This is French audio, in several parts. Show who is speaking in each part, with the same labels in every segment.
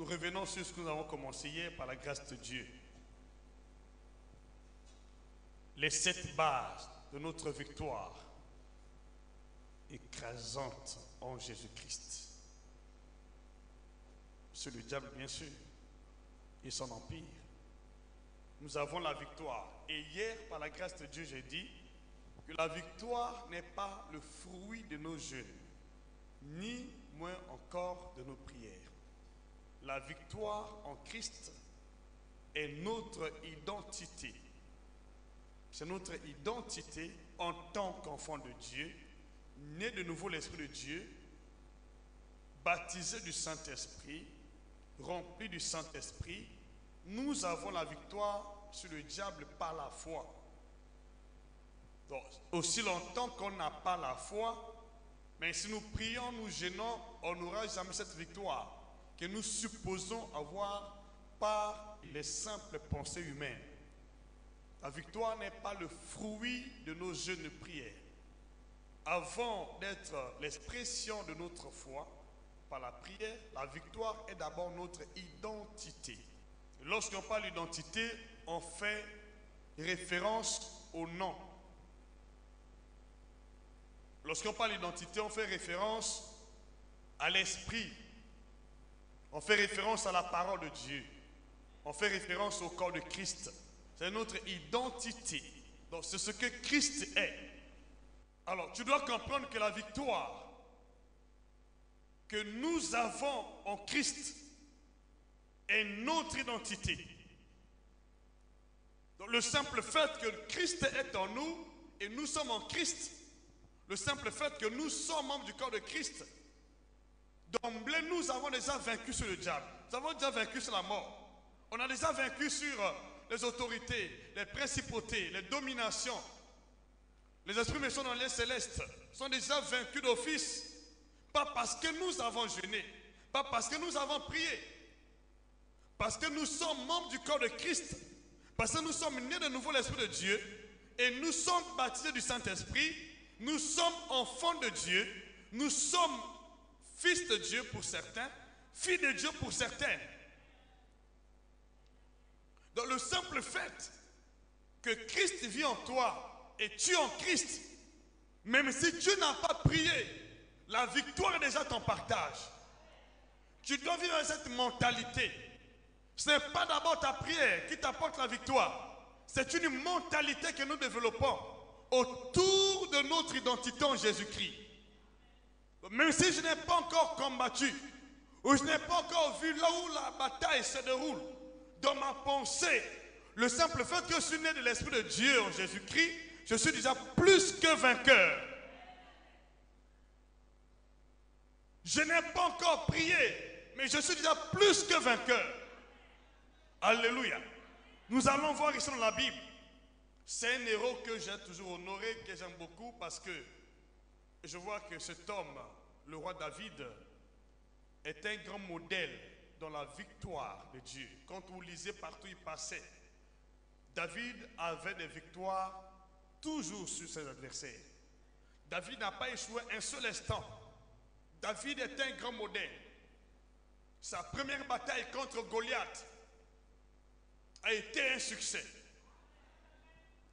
Speaker 1: nous revenons sur ce que nous avons commencé hier par la grâce de Dieu. Les 7 bases de notre victoire écrasante en Jésus-Christ. Sur le diable, bien sûr, et son empire. Nous avons la victoire. Et hier, par la grâce de Dieu, j'ai dit que la victoire n'est pas le fruit de nos jeûnes, ni moins encore de nos prières. La victoire en Christ est notre identité. C'est notre identité en tant qu'enfant de Dieu, né de nouveau l'Esprit de Dieu, baptisé du Saint-Esprit, rempli du Saint-Esprit. Nous avons la victoire sur le diable par la foi. Donc, aussi longtemps qu'on n'a pas la foi, mais si nous prions, nous gênons, on n'aura jamais cette victoire que nous supposons avoir par les simples pensées humaines. La victoire n'est pas le fruit de nos jeûnes de prière. Avant d'être l'expression de notre foi, par la prière, la victoire est d'abord notre identité. Lorsqu'on parle d'identité, on fait référence au nom. Lorsqu'on parle d'identité, on fait référence à l'esprit. On fait référence à la parole de Dieu. On fait référence au corps de Christ. C'est notre identité. Donc c'est ce que Christ est. Alors tu dois comprendre que la victoire que nous avons en Christ est notre identité. Donc le simple fait que Christ est en nous et nous sommes en Christ, le simple fait que nous sommes membres du corps de Christ, d'emblée nous avons déjà vaincu sur le diable. Nous avons déjà vaincu sur la mort. On a déjà vaincu sur les autorités, les principautés, les dominations. Les esprits méchants dans les célestes sont déjà vaincus d'office. Pas parce que nous avons jeûné, pas parce que nous avons prié, parce que nous sommes membres du corps de Christ, parce que nous sommes nés de nouveau l'Esprit de Dieu et nous sommes baptisés du Saint-Esprit, nous sommes enfants de Dieu, nous sommes fils de Dieu pour certains, filles de Dieu pour certaines. Donc le simple fait que Christ vit en toi et tu en Christ, même si tu n'as pas prié, la victoire est déjà ton partage. Tu dois vivre avec cette mentalité. Ce n'est pas d'abord ta prière qui t'apporte la victoire. C'est une mentalité que nous développons autour de notre identité en Jésus-Christ. Même si je n'ai pas encore combattu, ou je n'ai pas encore vu là où la bataille se déroule, dans ma pensée, le simple fait que je suis né de l'Esprit de Dieu en Jésus-Christ, je suis déjà plus que vainqueur. Je n'ai pas encore prié, mais je suis déjà plus que vainqueur. Alléluia. Nous allons voir ici dans la Bible. C'est un héros que j'ai toujours honoré, que j'aime beaucoup, parce que je vois que cet homme, le roi David, est un grand modèle dans la victoire de Dieu. Quand vous lisez partout, il passait. David avait des victoires toujours sur ses adversaires. David n'a pas échoué un seul instant. David est un grand modèle. Sa première bataille contre Goliath a été un succès.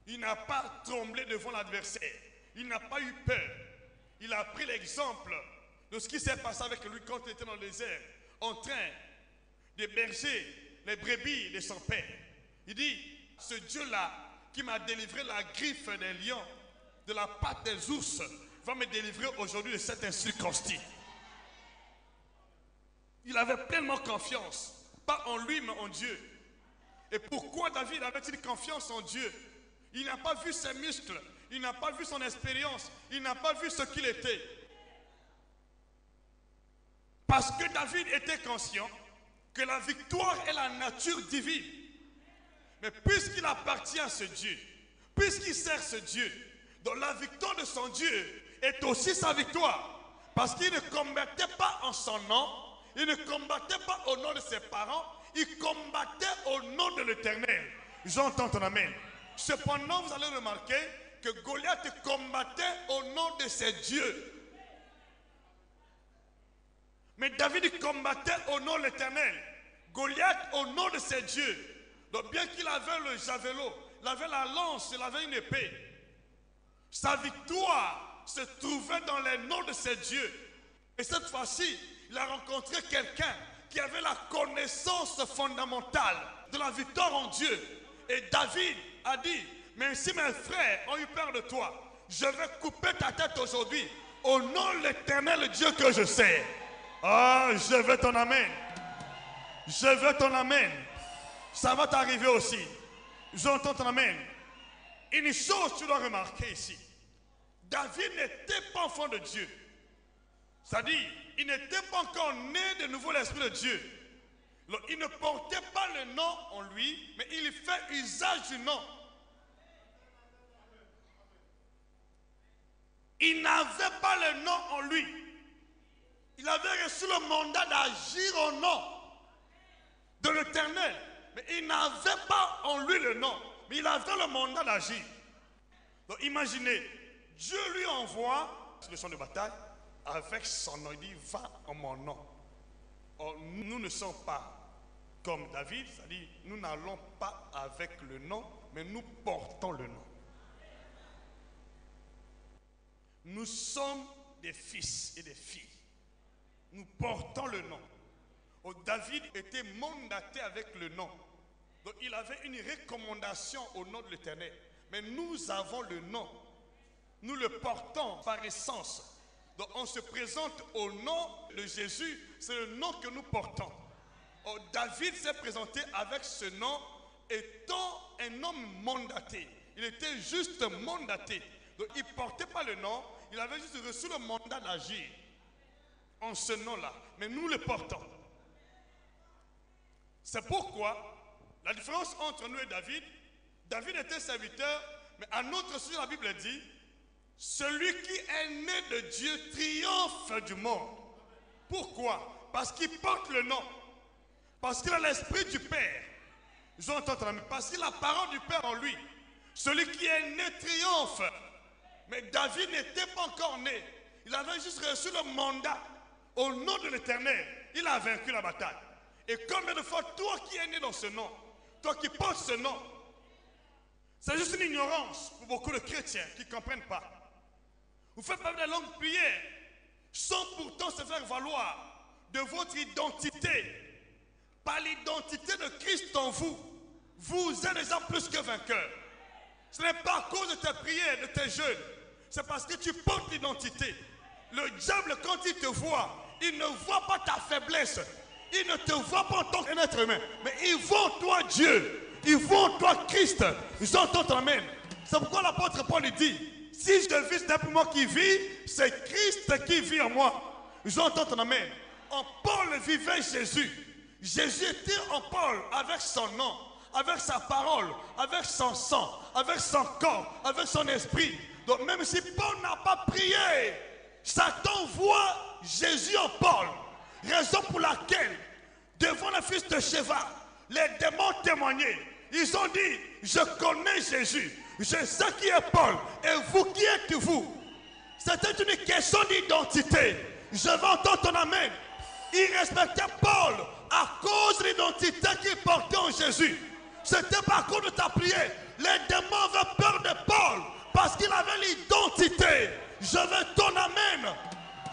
Speaker 1: Il n'a pas tremblé devant l'adversaire. Il n'a pas eu peur. Il a pris l'exemple de ce qui s'est passé avec lui quand il était dans le désert, en train d'héberger les brebis de son père. Il dit, ce Dieu-là qui m'a délivré la griffe des lions, de la patte des ours, va me délivrer aujourd'hui de cette insuccostie. Il avait pleinement confiance, pas en lui mais en Dieu. Et pourquoi David avait-il confiance en Dieu? Il n'a pas vu ses muscles, il n'a pas vu son expérience, il n'a pas vu ce qu'il était. Parce que David était conscient que la victoire est la nature divine. Mais puisqu'il appartient à ce Dieu, puisqu'il sert ce Dieu, donc la victoire de son Dieu est aussi sa victoire. Parce qu'il ne combattait pas en son nom, il ne combattait pas au nom de ses parents, il combattait au nom de l'Éternel. J'entends ton amen. Cependant, vous allez remarquer que Goliath combattait au nom de ses dieux. Mais David combattait au nom de l'Éternel. Goliath, au nom de ses dieux, donc bien qu'il avait le javelot, il avait la lance, il avait une épée, sa victoire se trouvait dans les noms de ses dieux. Et cette fois-ci, il a rencontré quelqu'un qui avait la connaissance fondamentale de la victoire en Dieu. Et David a dit, mais si mes frères ont eu peur de toi, je vais couper ta tête aujourd'hui au nom de l'Éternel Dieu que je sers. Ah, je veux ton amen. Je veux ton amen. Ça va t'arriver aussi. J'entends ton amen. Une chose tu dois remarquer ici. David n'était pas enfant de Dieu. C'est-à-dire, il n'était pas encore né de nouveau l'Esprit de Dieu. Il ne portait pas le nom en lui, mais il fait usage du nom. Il n'avait pas le nom en lui. Il avait reçu le mandat d'agir au nom de l'Éternel. Mais il n'avait pas en lui le nom. Mais il avait le mandat d'agir. Donc imaginez, Dieu lui envoie le champ de bataille avec son nom. Il dit, va en mon nom. Or, nous ne sommes pas comme David, c'est-à-dire nous n'allons pas avec le nom, mais nous portons le nom. Nous sommes des fils et des filles. Nous portons le nom. Oh, David était mandaté avec le nom. Donc il avait une recommandation au nom de l'Éternel. Mais nous avons le nom. Nous le portons par essence. Donc on se présente au nom de Jésus. C'est le nom que nous portons. Oh, David s'est présenté avec ce nom étant un homme mandaté. Il était juste mandaté. Donc il ne portait pas le nom. Il avait juste reçu le mandat d'agir en ce nom-là. Mais nous le portons. C'est pourquoi la différence entre nous et David, David était serviteur, mais à notre sujet, la Bible dit, celui qui est né de Dieu triomphe du monde. Pourquoi? Parce qu'il porte le nom. Parce qu'il a l'esprit du Père. Parce qu'il a la parole du Père en lui. Celui qui est né triomphe. Mais David n'était pas encore né. Il avait juste reçu le mandat. Au nom de l'Éternel, il a vaincu la bataille. Et combien de fois, toi qui es né dans ce nom, toi qui portes ce nom, c'est juste une ignorance pour beaucoup de chrétiens qui ne comprennent pas. Vous faites pas de longues prières sans pourtant se faire valoir de votre identité. Par l'identité de Christ en vous, vous êtes déjà plus que vainqueur. Ce n'est pas à cause de tes prières, de tes jeûnes. C'est parce que tu portes l'identité. Le diable, quand il te voit, il ne voit pas ta faiblesse. Il ne te voit pas en tant qu'être humain. Mais il voit en toi Dieu. Il voit en toi Christ. J'entends ton amen. C'est pourquoi l'apôtre Paul dit, si je vis, ce n'est pas moi qui vis, c'est Christ qui vit en moi. J'entends ton amen. En Paul vivait Jésus. Jésus était en Paul avec son nom, avec sa parole, avec son sang, avec son corps, avec son esprit. Donc même si Paul n'a pas prié, Satan voit Jésus en Paul. Raison pour laquelle, devant le fils de Sheva, les démons témoignaient. Ils ont dit, je connais Jésus, je sais qui est Paul, et vous, qui êtes-vous? C'était une question d'identité. Je vais entendre ton amen. Ils respectaient Paul à cause de l'identité qu'il portait en Jésus. C'était pas à cause de ta prière. Les démons avaient peur de Paul parce qu'il avait l'identité. Je veux ton amen.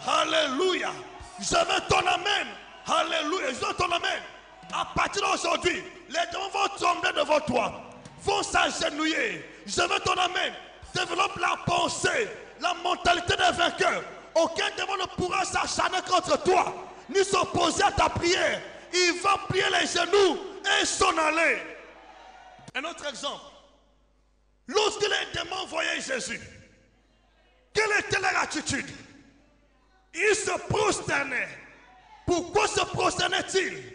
Speaker 1: Alléluia. Je veux ton amen. Alléluia. Je veux ton amen. À partir d'aujourd'hui, les démons vont tomber devant toi, vont s'agenouiller. Je veux ton amen. Développe la pensée, la mentalité des vainqueurs. Aucun démon ne pourra s'acharner contre toi, ni s'opposer à ta prière. Il va plier les genoux et s'en aller. Un autre exemple. Lorsque les démons voyaient Jésus, quelle était leur attitude? Ils se prosternaient. Pourquoi se prosternaient-ils?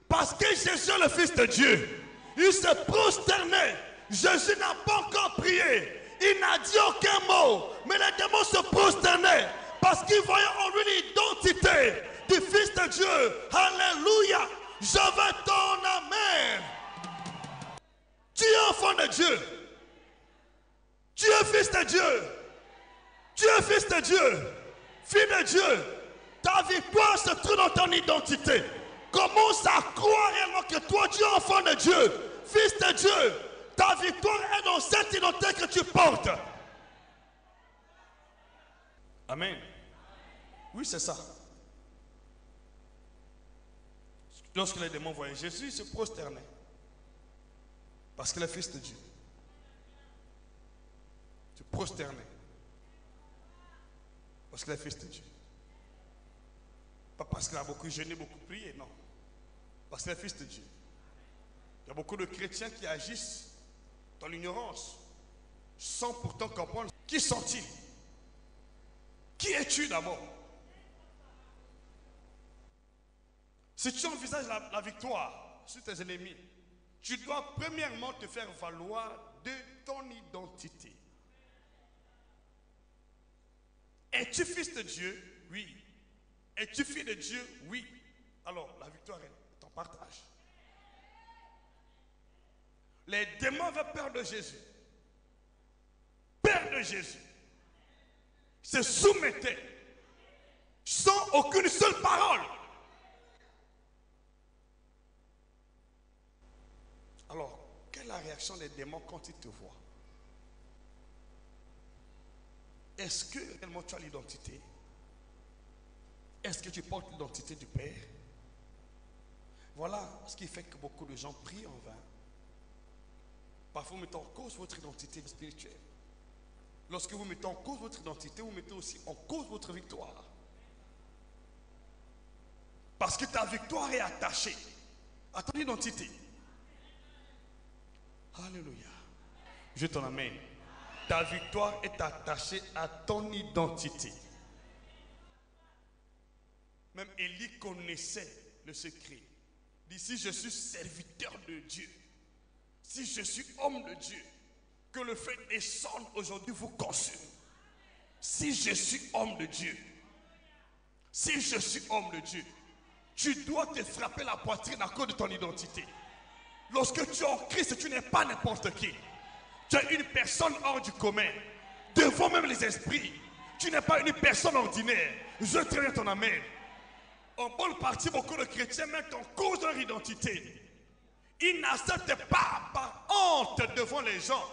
Speaker 1: Parce que Jésus est le Fils de Dieu. Ils se prosternaient. Jésus n'a pas encore prié. Il n'a dit aucun mot. Mais les démons se prosternaient parce qu'ils voyaient en lui l'identité du Fils de Dieu. Alléluia. Je veux ton amen. Tu es enfant de Dieu. Tu es fils de Dieu. Tu es fils de Dieu. Fille de Dieu. Ta victoire se trouve dans ton identité. Commence à croire réellement enfant de Dieu, fils de Dieu, ta victoire est dans cette identité que tu portes. Amen. Oui, c'est ça. Lorsque les démons voyaient Jésus, ils se prosternaient. Parce qu'il est fils de Dieu. Se prosternaient. Parce qu'il est fils de Dieu. Pas parce qu'il a beaucoup jeûné, beaucoup prié, non. Parce qu'il est fils de Dieu. Il y a beaucoup de chrétiens qui agissent dans l'ignorance, sans pourtant comprendre qui sont-ils. Qui es-tu d'abord? Si tu envisages la victoire sur tes ennemis, tu dois premièrement te faire valoir de ton identité. Es-tu fils de Dieu? Oui. Es-tu fille de Dieu? Oui. Alors, la victoire est ton partage. Les démons avaient peur de Jésus. Peur de Jésus. Se soumettaient sans aucune seule parole. Alors, quelle est la réaction des démons quand ils te voient? Est-ce que réellement tu as l'identité? Est-ce que tu portes l'identité du Père? Voilà ce qui fait que beaucoup de gens prient en vain. Parfois, vous mettez en cause votre identité spirituelle. Lorsque vous mettez en cause votre identité, vous mettez aussi en cause votre victoire. Parce que ta victoire est attachée à ton identité. Alléluia. Je t'en amène. Ta victoire est attachée à ton identité. Même Élie connaissait le secret. Il dit, si je suis serviteur de Dieu, si je suis homme de Dieu, que le feu descende aujourd'hui vous consume. Si je suis homme de Dieu, si je suis homme de Dieu, tu dois te frapper la poitrine à cause de ton identité. Lorsque tu es en Christ, tu n'es pas n'importe qui. Tu es une personne hors du commun. Devant même les esprits, tu n'es pas une personne ordinaire. Je traîne ton amen. En bonne partie, beaucoup de chrétiens mettent en cause leur identité. Ils n'acceptent pas par honte devant les gens,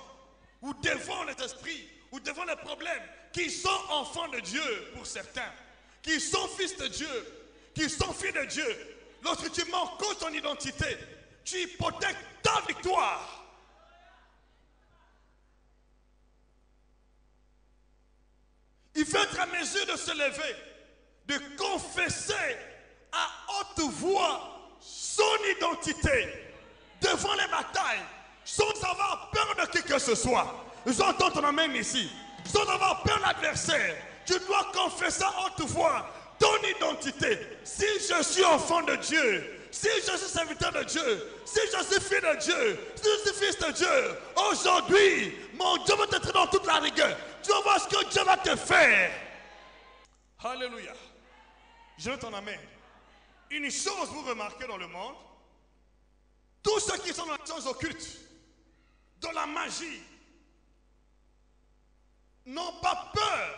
Speaker 1: ou devant les esprits, ou devant les problèmes, qui sont enfants de Dieu pour certains, qui sont fils de Dieu, qui sont filles de Dieu. Lorsque tu mets en cause ton identité, tu hypothèques ta victoire. Il faut être à mesure de se lever, de confesser à haute voix son identité devant les batailles, sans avoir peur de qui que ce soit. J'entends ton amen ici. Sans avoir peur de l'adversaire, tu dois confesser à haute voix ton identité. Si je suis enfant de Dieu, si je suis serviteur de Dieu, si je suis fille de Dieu, si je suis fils de Dieu, aujourd'hui, mon Dieu va te traiter dans toute la rigueur. Tu vas voir ce que Dieu va te faire. Alléluia. Je t'en amène. Une chose vous remarquez dans le monde, tous ceux qui sont dans les sciences occultes, dans la magie, n'ont pas peur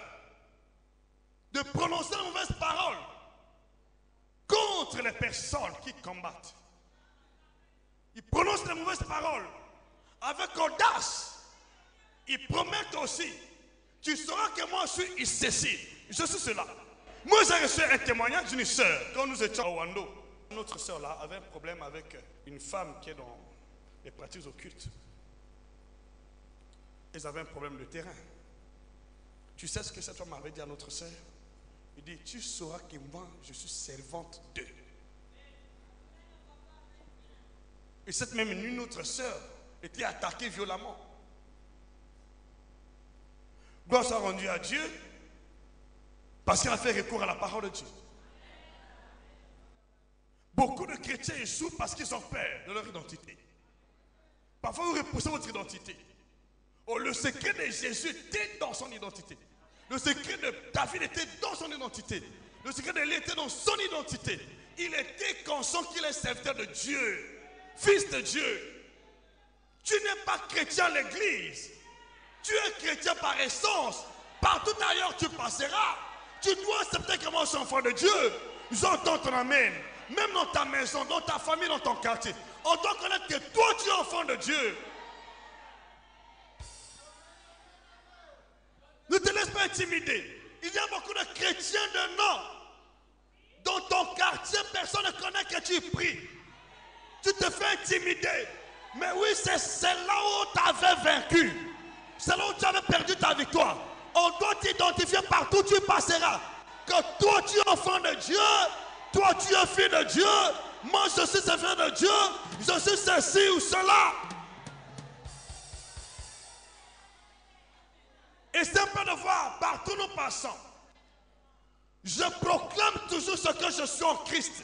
Speaker 1: de prononcer de mauvaises paroles contre les personnes qui combattent. Ils prononcent les mauvaises paroles avec audace. Ils promettent aussi, tu sauras que moi je suis ceci, je suis cela. Moi j'ai reçu un témoignage d'une sœur quand nous étions à Wando. Notre sœur là avait un problème avec une femme qui est dans les pratiques occultes. Ils avaient un problème de terrain. Tu sais ce que cette femme avait dit à notre sœur? Il dit, tu sauras que moi je suis servante d'eux. Et cette même nuit, notre sœur était attaquée violemment. Gloire soit rendue à Dieu parce qu'elle a fait recours à la parole de Dieu. Beaucoup de chrétiens échouent parce qu'ils ont peur de leur identité. Parfois, vous repoussez votre identité. Oh, le secret de Jésus était dans son identité. Le secret de David était dans son identité. Le secret de Élie était dans son identité. Il était conscient qu'il est serviteur de Dieu, fils de Dieu. Tu n'es pas chrétien à l'église. Tu es chrétien par essence. Partout ailleurs tu passeras. Tu dois accepter que moi je suis enfant de Dieu. J'entends ton amen. même dans ta maison, dans ta famille, dans ton quartier. On doit connaître que toi, tu es enfant de Dieu. Ne te laisse pas intimider. Il y a beaucoup de chrétiens de nom. Dans ton quartier, personne ne connaît que tu pries. Tu te fais intimider. Mais oui, c'est là où tu avais vaincu. C'est là où tu avais perdu ta victoire. On doit t'identifier partout où tu passeras. Que toi, tu es enfant de Dieu. Toi, tu es fils de Dieu. Moi, je suis ce fils de Dieu. Je suis ceci ou cela. Et c'est un peu de voir, partout nous passons. Je proclame toujours ce que je suis en Christ.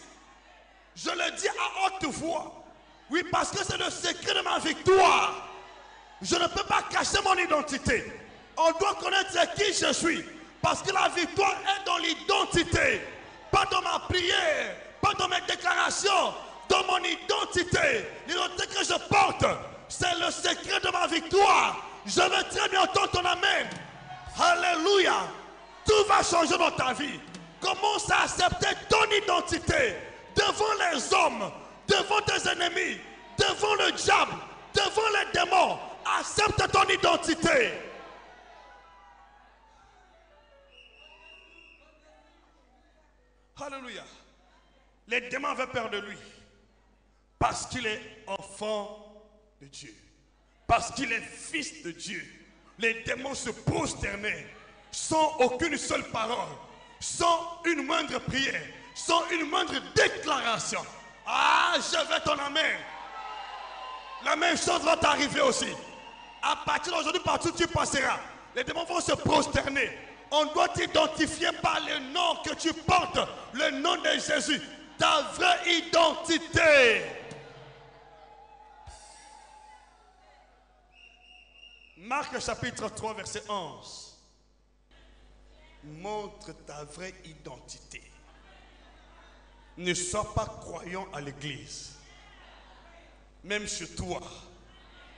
Speaker 1: Je le dis à haute voix. Oui, parce que c'est le secret de ma victoire. Je ne peux pas cacher mon identité. On doit connaître qui je suis. Parce que la victoire est dans l'identité. Pas dans ma prière, pas dans mes déclarations, dans mon identité. L'identité que je porte, c'est le secret de ma victoire. Je veux très bien entendre ton amen. Alléluia. Tout va changer dans ta vie. Commence à accepter ton identité devant les hommes, devant tes ennemis, devant le diable, devant les démons. Accepte ton identité. Alléluia. Les démons avaient peur de lui parce qu'il est enfant de Dieu, parce qu'il est fils de Dieu. Les démons se prosternaient sans aucune seule parole, sans une moindre prière, sans une moindre déclaration. Ah, je veux ton amen. La même chose va t'arriver aussi. À partir d'aujourd'hui, partout où tu passeras, les démons vont se prosterner. On doit t'identifier par le nom que tu portes, le nom de Jésus, ta vraie identité. Marc chapitre 3, verset 11. Montre ta vraie identité. Ne sois pas croyant à l'église. Même chez toi,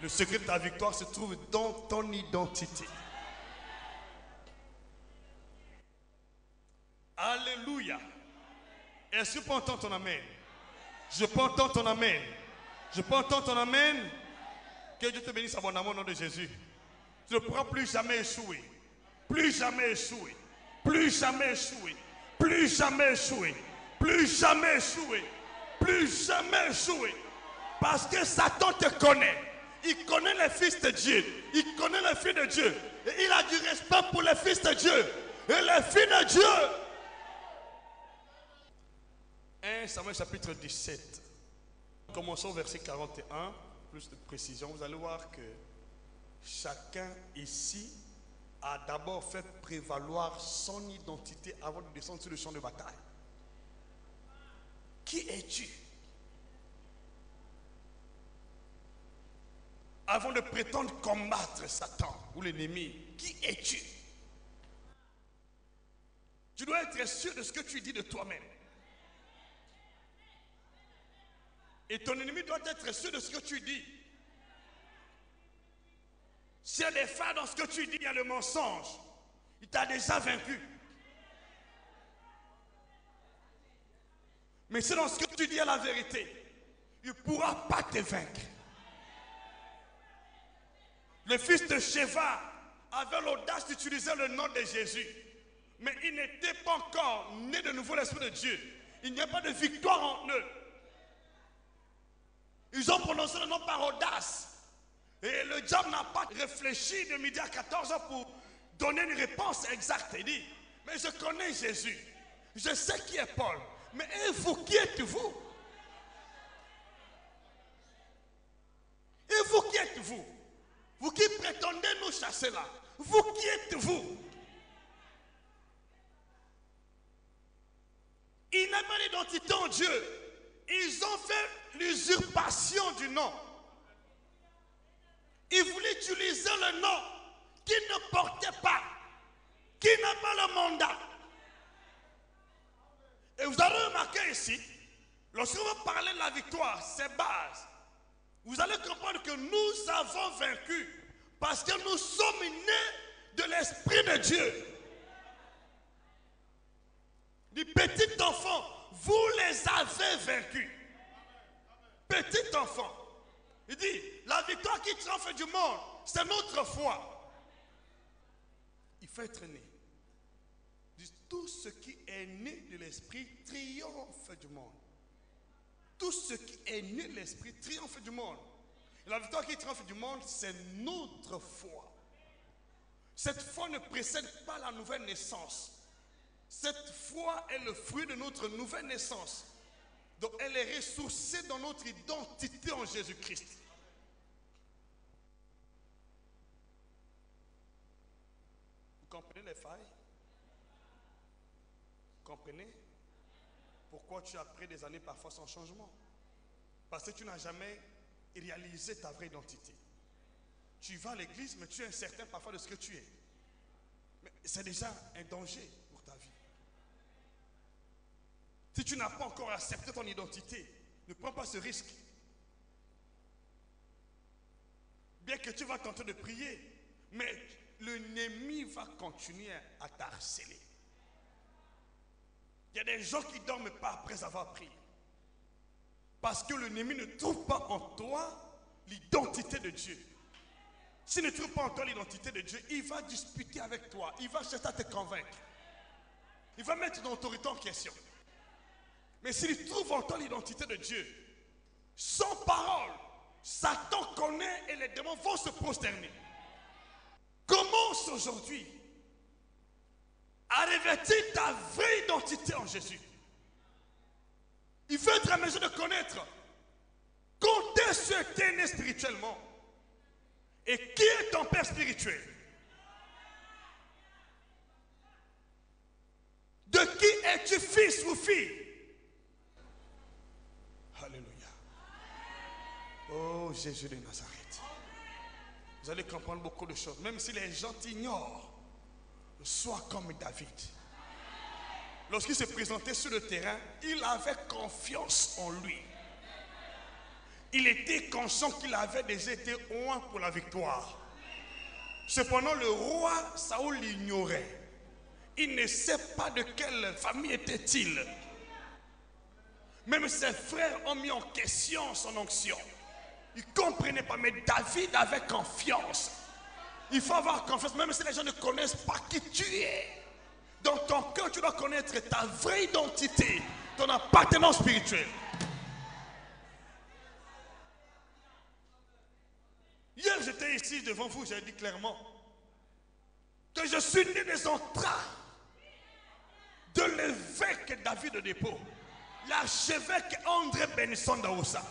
Speaker 1: le secret de ta victoire se trouve dans ton identité. Alléluia. Est-ce que tu peux entendre ton amen? Je peux entendre ton amen. Je peux entendre ton amen. Que Dieu te bénisse abondamment au nom de Jésus. Tu ne pourras plus jamais échouer. Plus jamais échouer. Plus jamais échouer. Plus jamais échouer. Plus jamais échouer. Plus jamais échouer. Parce que Satan te connaît. Il connaît les fils de Dieu. Il connaît les fils de Dieu. Et il a du respect pour les fils de Dieu. Et les filles de Dieu. 1 Samuel chapitre 17. Commençons au verset 41. Plus de précision. Vous allez voir que chacun ici a d'abord fait prévaloir son identité avant de descendre sur le champ de bataille. Qui es-tu? Avant de prétendre combattre Satan ou l'ennemi, qui es-tu? Tu dois être sûr de ce que tu dis de toi-même. Et ton ennemi doit être sûr de ce que tu dis. S'il y a des failles dans ce que tu dis, il y a le mensonge. Il t'a déjà vaincu. Mais c'est dans ce que tu dis à la vérité. Il ne pourra pas te vaincre. Le fils de Sheva avait l'audace d'utiliser le nom de Jésus. Mais il n'était pas encore né de nouveau l'Esprit de Dieu. Il n'y a pas de victoire en eux. Ils ont prononcé le nom par audace. Et le diable n'a pas réfléchi de midi à 14h pour donner une réponse exacte. Il dit, mais je connais Jésus. Je sais qui est Paul. Mais et vous, qui êtes-vous? Et vous, qui êtes-vous? Vous qui prétendez nous chasser là. Vous, qui êtes-vous? Ils n'avaient pas d'identité en Dieu. Ils ont fait l'usurpation du nom. Ils voulaient utiliser le nom qu'ils ne portaient pas, qui n'a pas le mandat. Et vous allez remarquer ici, lorsque vous parlez de la victoire, c'est base. Vous allez comprendre que nous avons vaincu parce que nous sommes nés de l'Esprit de Dieu. Du petit enfant, vous les avez vaincus. Petit enfant, il dit, la victoire qui triomphe du monde, c'est notre foi. Il faut être né. Il dit, tout ce qui est né de l'esprit triomphe du monde. Tout ce qui est né de l'esprit triomphe du monde. Et la victoire qui triomphe du monde, c'est notre foi. Cette foi ne précède pas la nouvelle naissance. Cette foi est le fruit de notre nouvelle naissance. Donc elle est ressourcée dans notre identité en Jésus-Christ. Vous comprenez les failles? Vous comprenez pourquoi tu as pris des années parfois sans changement? Parce que tu n'as jamais réalisé ta vraie identité. Tu vas à l'église, mais tu es incertain parfois de ce que tu es. Mais c'est déjà un danger pour ta vie. Si tu n'as pas encore accepté ton identité, ne prends pas ce risque. Bien que tu vas tenter de prier, mais l'ennemi va continuer à t'harceler. Il y a des gens qui ne dorment pas après avoir prié. Parce que l'ennemi ne trouve pas en toi l'identité de Dieu. S'il ne trouve pas en toi l'identité de Dieu, il va disputer avec toi. Il va chercher à te convaincre. Il va mettre ton autorité en question. Mais s'il trouve en toi l'identité de Dieu, sans parole, Satan connaît et les démons vont se prosterner. Commence aujourd'hui à revêtir ta vraie identité en Jésus. Il faut être à mesure de connaître quand est-ce que tu es né spirituellement et qui est ton père spirituel. De qui es-tu fils ou fille? Alléluia. Oh Jésus de Nazareth. Vous allez comprendre beaucoup de choses. Même si les gens t'ignorent, sois comme David. Lorsqu'il se présentait sur le terrain, il avait confiance en lui. Il était conscient qu'il avait déjà été oint pour la victoire. Cependant, le roi Saoul l'ignorait. Il ne sait pas de quelle famille était-il. Même ses frères ont mis en question son onction. Ils ne comprenaient pas, mais David avait confiance. Il faut avoir confiance, même si les gens ne connaissent pas qui tu es. Dans ton cœur, tu dois connaître ta vraie identité, ton appartenance spirituelle. Hier, j'étais ici devant vous, j'ai dit clairement que je suis né des entrailles de l'évêque David de Dépôt, l'archevêque André Benson d'Aoussa,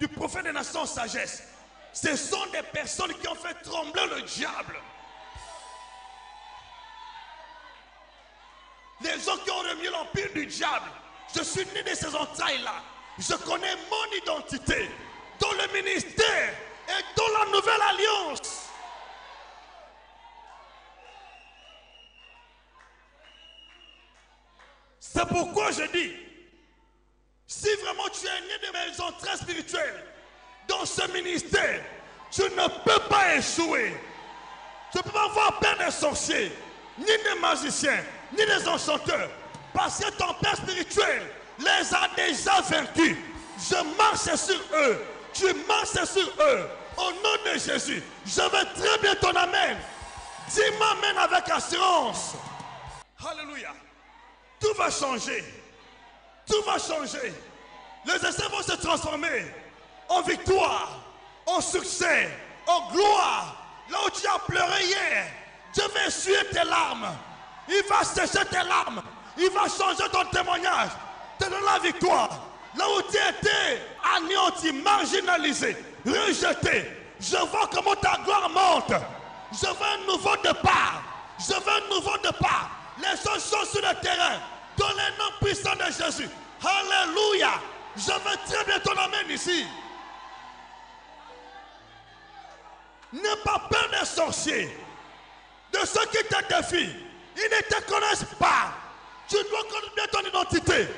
Speaker 1: du prophète des nations sagesse. Ce sont des personnes qui ont fait trembler le diable. Les gens qui ont remis l'empire du diable. Je suis né de ces entrailles-là. Je connais mon identité dans le ministère et dans la nouvelle alliance. C'est pourquoi je dis, si vraiment tu es né de mes entrailles spirituelles, dans ce ministère, tu ne peux pas échouer. Tu ne peux pas avoir peur des sorciers, ni des magiciens, ni des enchanteurs. Parce que ton père spirituel les a déjà vaincus. Je marche sur eux. Tu marches sur eux. Au nom de Jésus, je veux très bien ton amen. Dis-moi amen avec assurance. Alléluia. Tout va changer. Tout va changer. Les essais vont se transformer en victoire, en succès, en gloire. Là où tu as pleuré hier, Dieu va essuyer tes larmes. Il va sécher tes larmes. Il va changer ton témoignage. Te donner la victoire. Là où tu étais anéanti, marginalisé, rejeté. Je vois comment ta gloire monte. Je veux un nouveau départ. Je veux un nouveau départ. Les choses sont sur le terrain. Dans le nom puissant de Jésus. Alléluia. Je veux très bien ton amen ici. N'aie pas peur des sorciers, de ceux qui te défient. Ils ne te connaissent pas. Tu dois connaître bien ton identité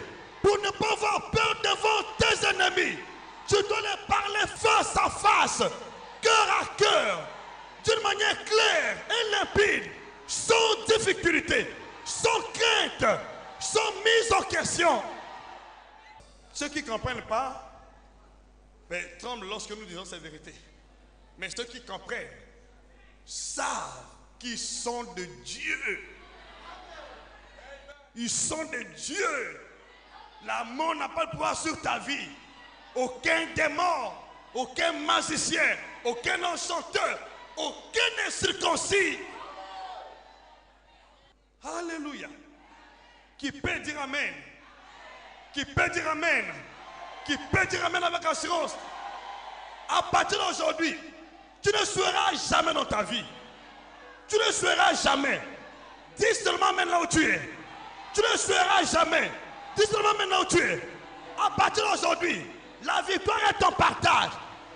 Speaker 1: pour ne pas avoir peur devant tes ennemis. Tu dois les parler face à face, cœur à cœur, d'une manière claire et limpide, sans difficulté, sans crainte, sans mise en question. Ceux qui ne comprennent pas, ben, tremblent lorsque nous disons cette vérité. Mais ceux qui comprennent savent qu'ils sont de Dieu. Ils sont de Dieu. La mort n'a pas le pouvoir sur ta vie. Aucun démon, aucun magicien, aucun enchanteur, aucun incirconcis. Alléluia. Qui peut dire Amen? Qui peut dire Amen? Qui peut dire Amen avec assurance? À partir d'aujourd'hui, tu ne seras jamais dans ta vie. Tu ne seras jamais. Dis seulement Amen là où tu es. Tu ne seras jamais. Dis seulement maintenant où tu es. À partir d'aujourd'hui, la victoire est ton partage.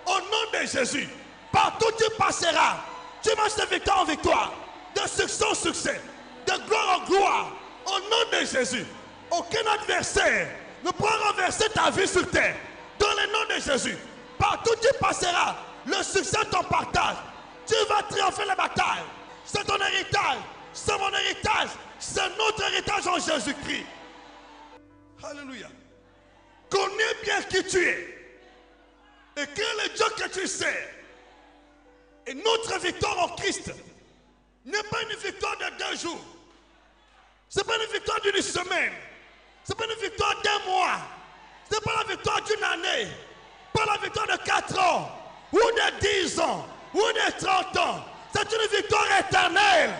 Speaker 1: Au nom de Jésus, partout tu passeras, tu marches de victoire en victoire, de succès en succès, de gloire en gloire. Au nom de Jésus, aucun adversaire ne pourra renverser ta vie sur terre. Dans le nom de Jésus, partout tu passeras, le succès est ton partage. Tu vas triompher la bataille. C'est ton héritage, c'est mon héritage, c'est notre héritage en Jésus-Christ. Alléluia. Connais bien qui tu es. Et quel est le Dieu que tu sers. Et notre victoire en Christ n'est pas une victoire de 2 jours. Ce n'est pas une victoire d'une semaine. Ce n'est pas une victoire d'1 mois. Ce n'est pas la victoire d'une année. Pas la victoire de 4 ans. Ou de 10 ans. Ou de 30 ans. C'est une victoire éternelle.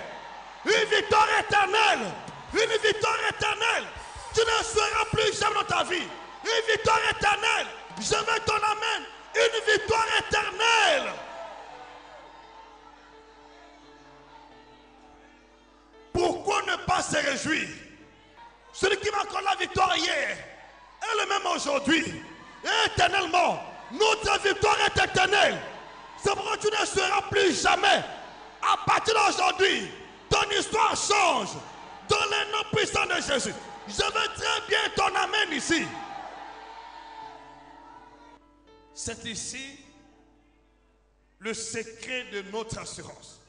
Speaker 1: Une victoire éternelle. Une victoire éternelle. Tu ne seras plus jamais dans ta vie. Une victoire éternelle. Je veux ton amen. Une victoire éternelle. Pourquoi ne pas se réjouir? Celui qui m'a accordé la victoire hier est le même aujourd'hui. Et éternellement, notre victoire est éternelle. C'est pourquoi tu ne seras plus jamais. À partir d'aujourd'hui, ton histoire change. Dans le nom puissant de Jésus. Je veux très bien ton amen ici. C'est ici le secret de notre assurance.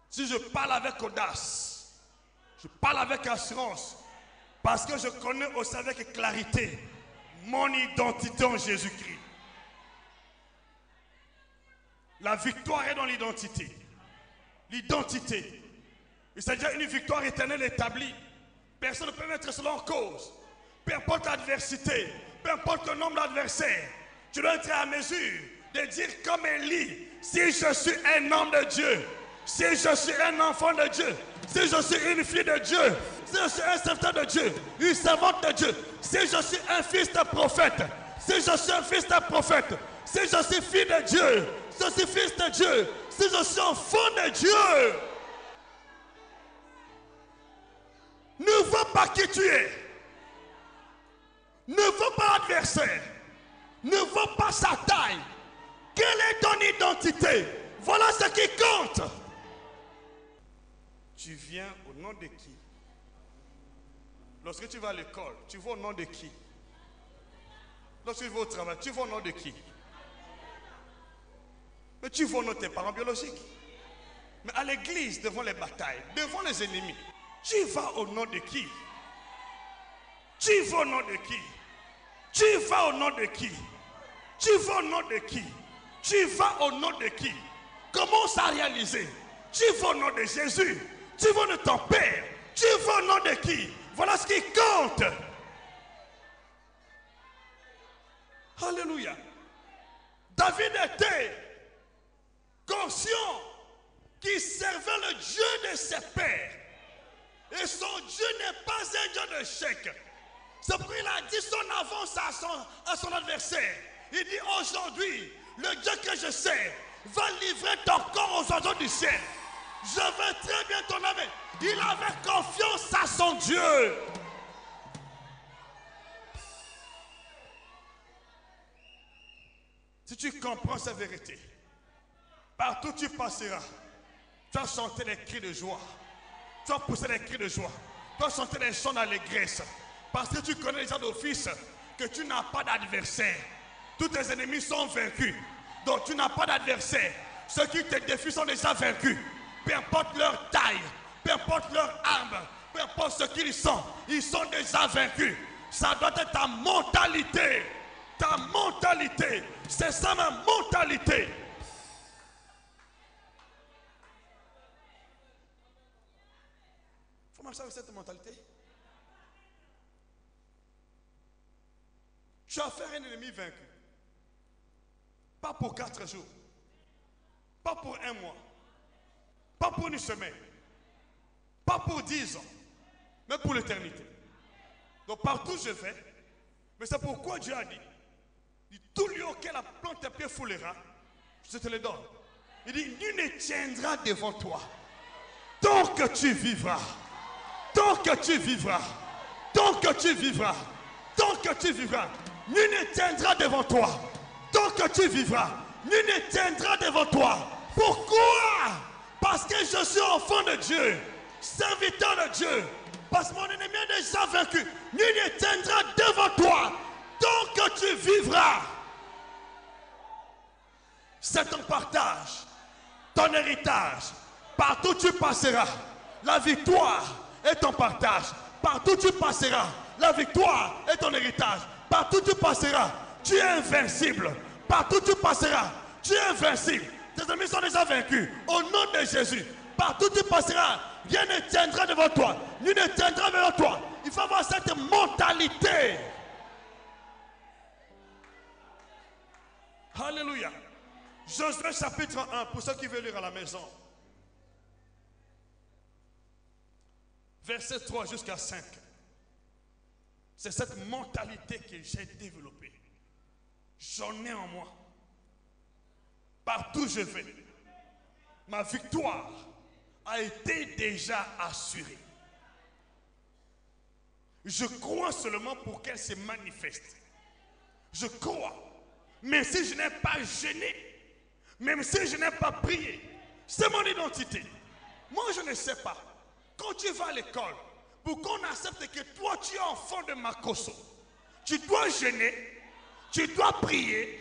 Speaker 1: Si je parle avec audace, je parle avec assurance, parce que je connais aussi avec clarité mon identité en Jésus-Christ. La victoire est dans l'identité. L'identité. Il s'agit d'une victoire éternelle établie. Personne ne peut mettre cela en cause. Peu importe l'adversité, peu importe le nombre d'adversaires, tu dois être à mesure de dire comme Élie, si je suis un homme de Dieu, si je suis un enfant de Dieu, si je suis une fille de Dieu, si je suis un serviteur de Dieu, une servante de Dieu, si je suis un fils de prophète, si je suis un fils de prophète, si je suis fille de Dieu, si je suis fils de Dieu, si je suis enfant de Dieu, ne vois pas qui tu es. Ne vois pas l'adversaire. Ne vois pas sa taille. Quelle est ton identité? Voilà ce qui compte. Tu viens au nom de qui? Lorsque tu vas à l'école, tu vas au nom de qui? Lorsque tu vas au travail, tu vas au nom de qui? Mais tu vas au nom de tes parents biologiques. Mais à l'église, devant les batailles, devant les ennemis, tu vas au nom de qui? Tu vas au nom de qui? Tu vas au nom de qui? Tu vas au nom de qui? Tu vas au nom de qui? Commence à réaliser. Tu vas au nom de Jésus. Tu vas au nom de ton Père. Tu vas au nom de qui? Voilà ce qui compte. Alléluia. David était conscient qu'il servait le Dieu de ses pères. Et son Dieu n'est pas un Dieu de chèque. C'est pourquoi il a dit son avance à son adversaire. Il dit aujourd'hui, le Dieu que je sers va livrer ton corps aux oiseaux du ciel. Je veux très bien ton amen. Il avait confiance à son Dieu. Si tu comprends cette vérité, partout où tu passeras, tu vas chanter des cris de joie. Tu vas pousser des cris de joie. Tu vas chanter des chants d'allégresse. Parce que tu connais déjà d'office que tu n'as pas d'adversaire. Tous tes ennemis sont vaincus. Donc tu n'as pas d'adversaire. Ceux qui te défient sont déjà vaincus. Peu importe leur taille, peu importe leur arme, peu importe ce qu'ils sont déjà vaincus. Ça doit être ta mentalité. Ta mentalité. C'est ça ma mentalité. Il faut marcher avec cette mentalité. Tu as fait un ennemi vaincu. Pas pour 4 jours. Pas pour 1 mois. Pas pour une semaine. Pas pour 10 ans. Mais pour l'éternité. Donc partout je vais. Mais c'est pourquoi Dieu a dit, tout lieu auquel la plante tes pieds foulera, je te le donne. Il dit, nul ne tiendra devant toi. Tant que tu vivras. Tant que tu vivras. Tant que tu vivras. Tant que tu vivras. Nul ne tiendra devant toi. Tant que tu vivras. Nul ne tiendra devant toi. Pourquoi? Parce que je suis enfant de Dieu. Serviteur de Dieu. Parce que mon ennemi est déjà vaincu. Nul ne tiendra devant toi. Tant que tu vivras. C'est ton partage. Ton héritage. Partout où tu passeras. La victoire est ton partage. Partout où tu passeras. La victoire est ton héritage. Partout où tu passeras. Tu es invincible. Partout où tu passeras. Tu es invincible. Tes ennemis sont déjà vaincus. Au nom de Jésus. Partout où tu passeras. Rien ne tiendra devant toi. Nul ne tiendra devant toi. Il faut avoir cette mentalité. Alléluia. Josué chapitre 1, pour ceux qui veulent lire à la maison. Verset 3 jusqu'à 5. C'est cette mentalité que j'ai développée. J'en ai en moi. Partout où je vais. Ma victoire a été déjà assurée. Je crois seulement pour qu'elle se manifeste. Je crois. Même si je n'ai pas jeûné, même si je n'ai pas prié, c'est mon identité. Moi, je ne sais pas. Quand tu vas à l'école, pour qu'on accepte que toi, tu es enfant de Makoso, tu dois jeûner, tu dois prier.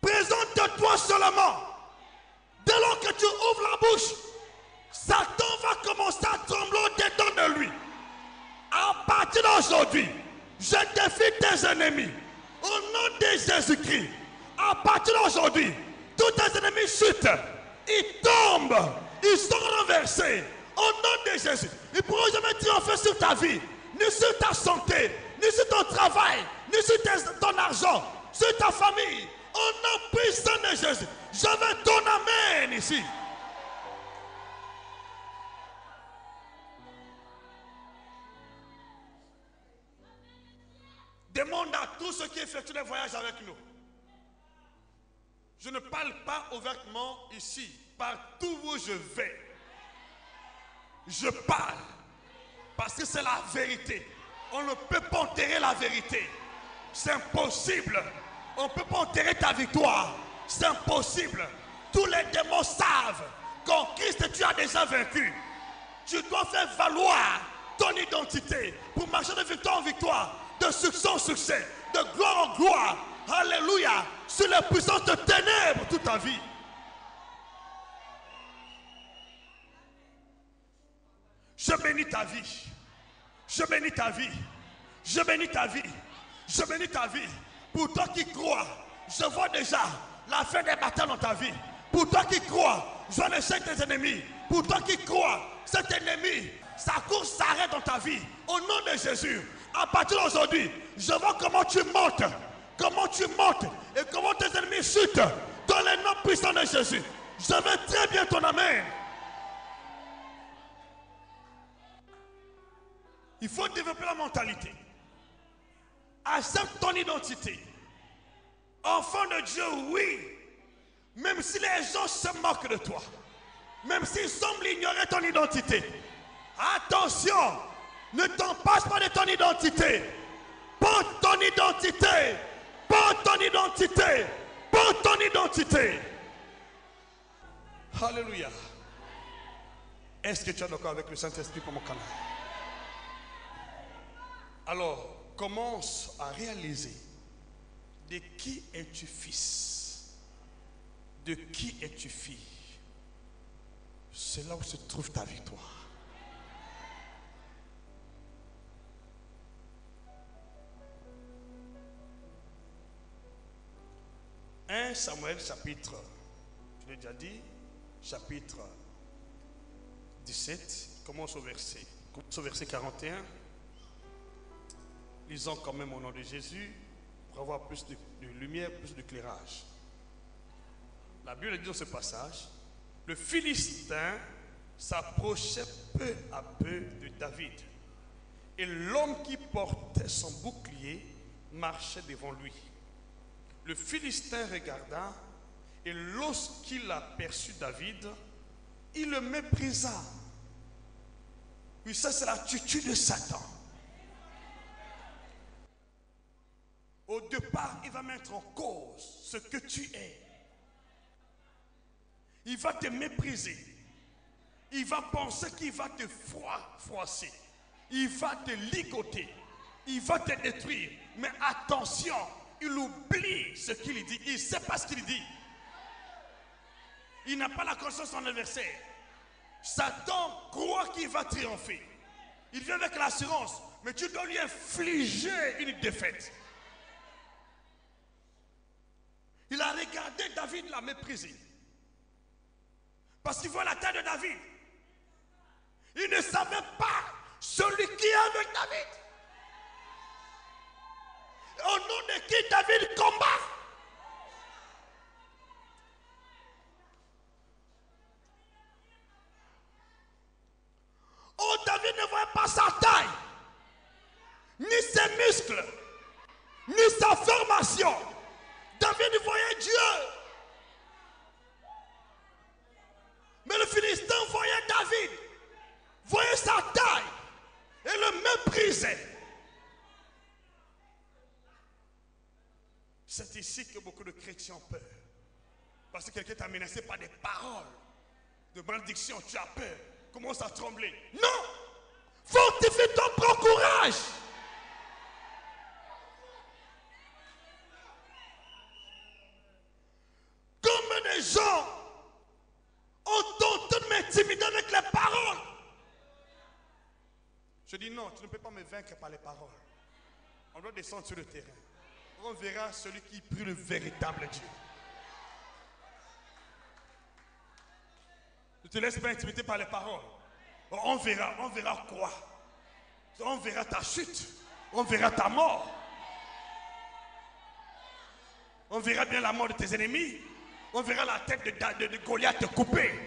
Speaker 1: Présente-toi seulement. Dès lors que tu ouvres la bouche, Satan va commencer à trembler au-dedans de lui. À partir d'aujourd'hui, je défie tes ennemis. Au nom de Jésus-Christ, à partir d'aujourd'hui, tous tes ennemis chutent. Ils tombent. Ils sont renversés. Au nom de Jésus. Ils ne pourront jamais triompher sur ta vie, ni sur ta santé, ni sur ton travail, ni sur ton argent, sur ta famille. Au nom puissant de Jésus. Je veux ton amen ici. Demande à tous ceux qui effectuent des voyages avec nous. Je ne parle pas ouvertement ici. Partout où je vais, je parle. Parce que c'est la vérité. On ne peut pas enterrer la vérité. C'est impossible. On ne peut pas enterrer ta victoire. C'est impossible. Tous les démons savent qu'en Christ tu as déjà vaincu. Tu dois faire valoir ton identité pour marcher de victoire en victoire, de succès en succès, de gloire en gloire. Alléluia. Sur les puissances de ténèbres toute ta vie. Je bénis ta vie. Je bénis ta vie. Je bénis ta vie. Je bénis ta vie. Pour toi qui crois, je vois déjà la fin des batailles dans ta vie. Pour toi qui crois, je vois l'échec des ennemis. Pour toi qui crois, cet ennemi, sa course s'arrête dans ta vie. Au nom de Jésus, à partir d'aujourd'hui, je vois comment tu montes. Comment tu montes et comment tes ennemis chutent dans les noms puissants de Jésus. Je veux très bien ton amen. Il faut développer la mentalité. Accepte ton identité. Enfant de Dieu, oui. Même si les gens se moquent de toi. Même s'ils semblent ignorer ton identité. Attention. Ne t'en passe pas de ton identité. Porte ton identité. Porte ton identité. Porte ton identité. Alléluia. Est-ce que tu es d'accord avec le Saint-Esprit pour mon canal? Alors, commence à réaliser De qui es-tu fils? De qui es-tu fille? C'est là où se trouve ta victoire. 1 Samuel chapitre, je l'ai déjà dit, chapitre 17, commence au verset 41. Lisons quand même au nom de Jésus pour avoir plus de lumière, plus d'éclairage. La Bible dit dans ce passage, le Philistin s'approchait peu à peu de David. Et l'homme qui portait son bouclier marchait devant lui. Le Philistin regarda et lorsqu'il aperçut David, il le méprisa. Oui, ça c'est l'attitude de Satan. Au départ, il va mettre en cause ce que tu es. Il va te mépriser. Il va penser qu'il va te froisser. Il va te ligoter. Il va te détruire. Mais attention, il oublie ce qu'il dit. Il ne sait pas ce qu'il dit. Il n'a pas la conscience de son adversaire. Satan croit qu'il va triompher. Il vient avec l'assurance. Mais tu dois lui infliger une défaite. Il a regardé David, l'a méprisé. Parce qu'il voit la taille de David. Il ne savait pas celui qui est avec David. Au nom de qui David combat. Oh, David ne voyait pas sa taille, ni ses muscles, ni sa formation. David voyait Dieu. Mais le Philistin voyait David, voyait sa taille et le méprisait. C'est ici que beaucoup de chrétiens ont peur. Parce que quelqu'un t'a menacé par des paroles de malédiction, tu as peur, commence à trembler. Non! Fortifie ton propre courage. Combien de gens ont tenté de m'intimider avec les paroles? Je dis non, tu ne peux pas me vaincre par les paroles. On doit descendre sur le terrain. On verra celui qui prie le véritable Dieu. Ne te laisse pas intimider par les paroles. On verra quoi? On verra ta chute. On verra ta mort. On verra bien la mort de tes ennemis. On verra la tête de Goliath te couper.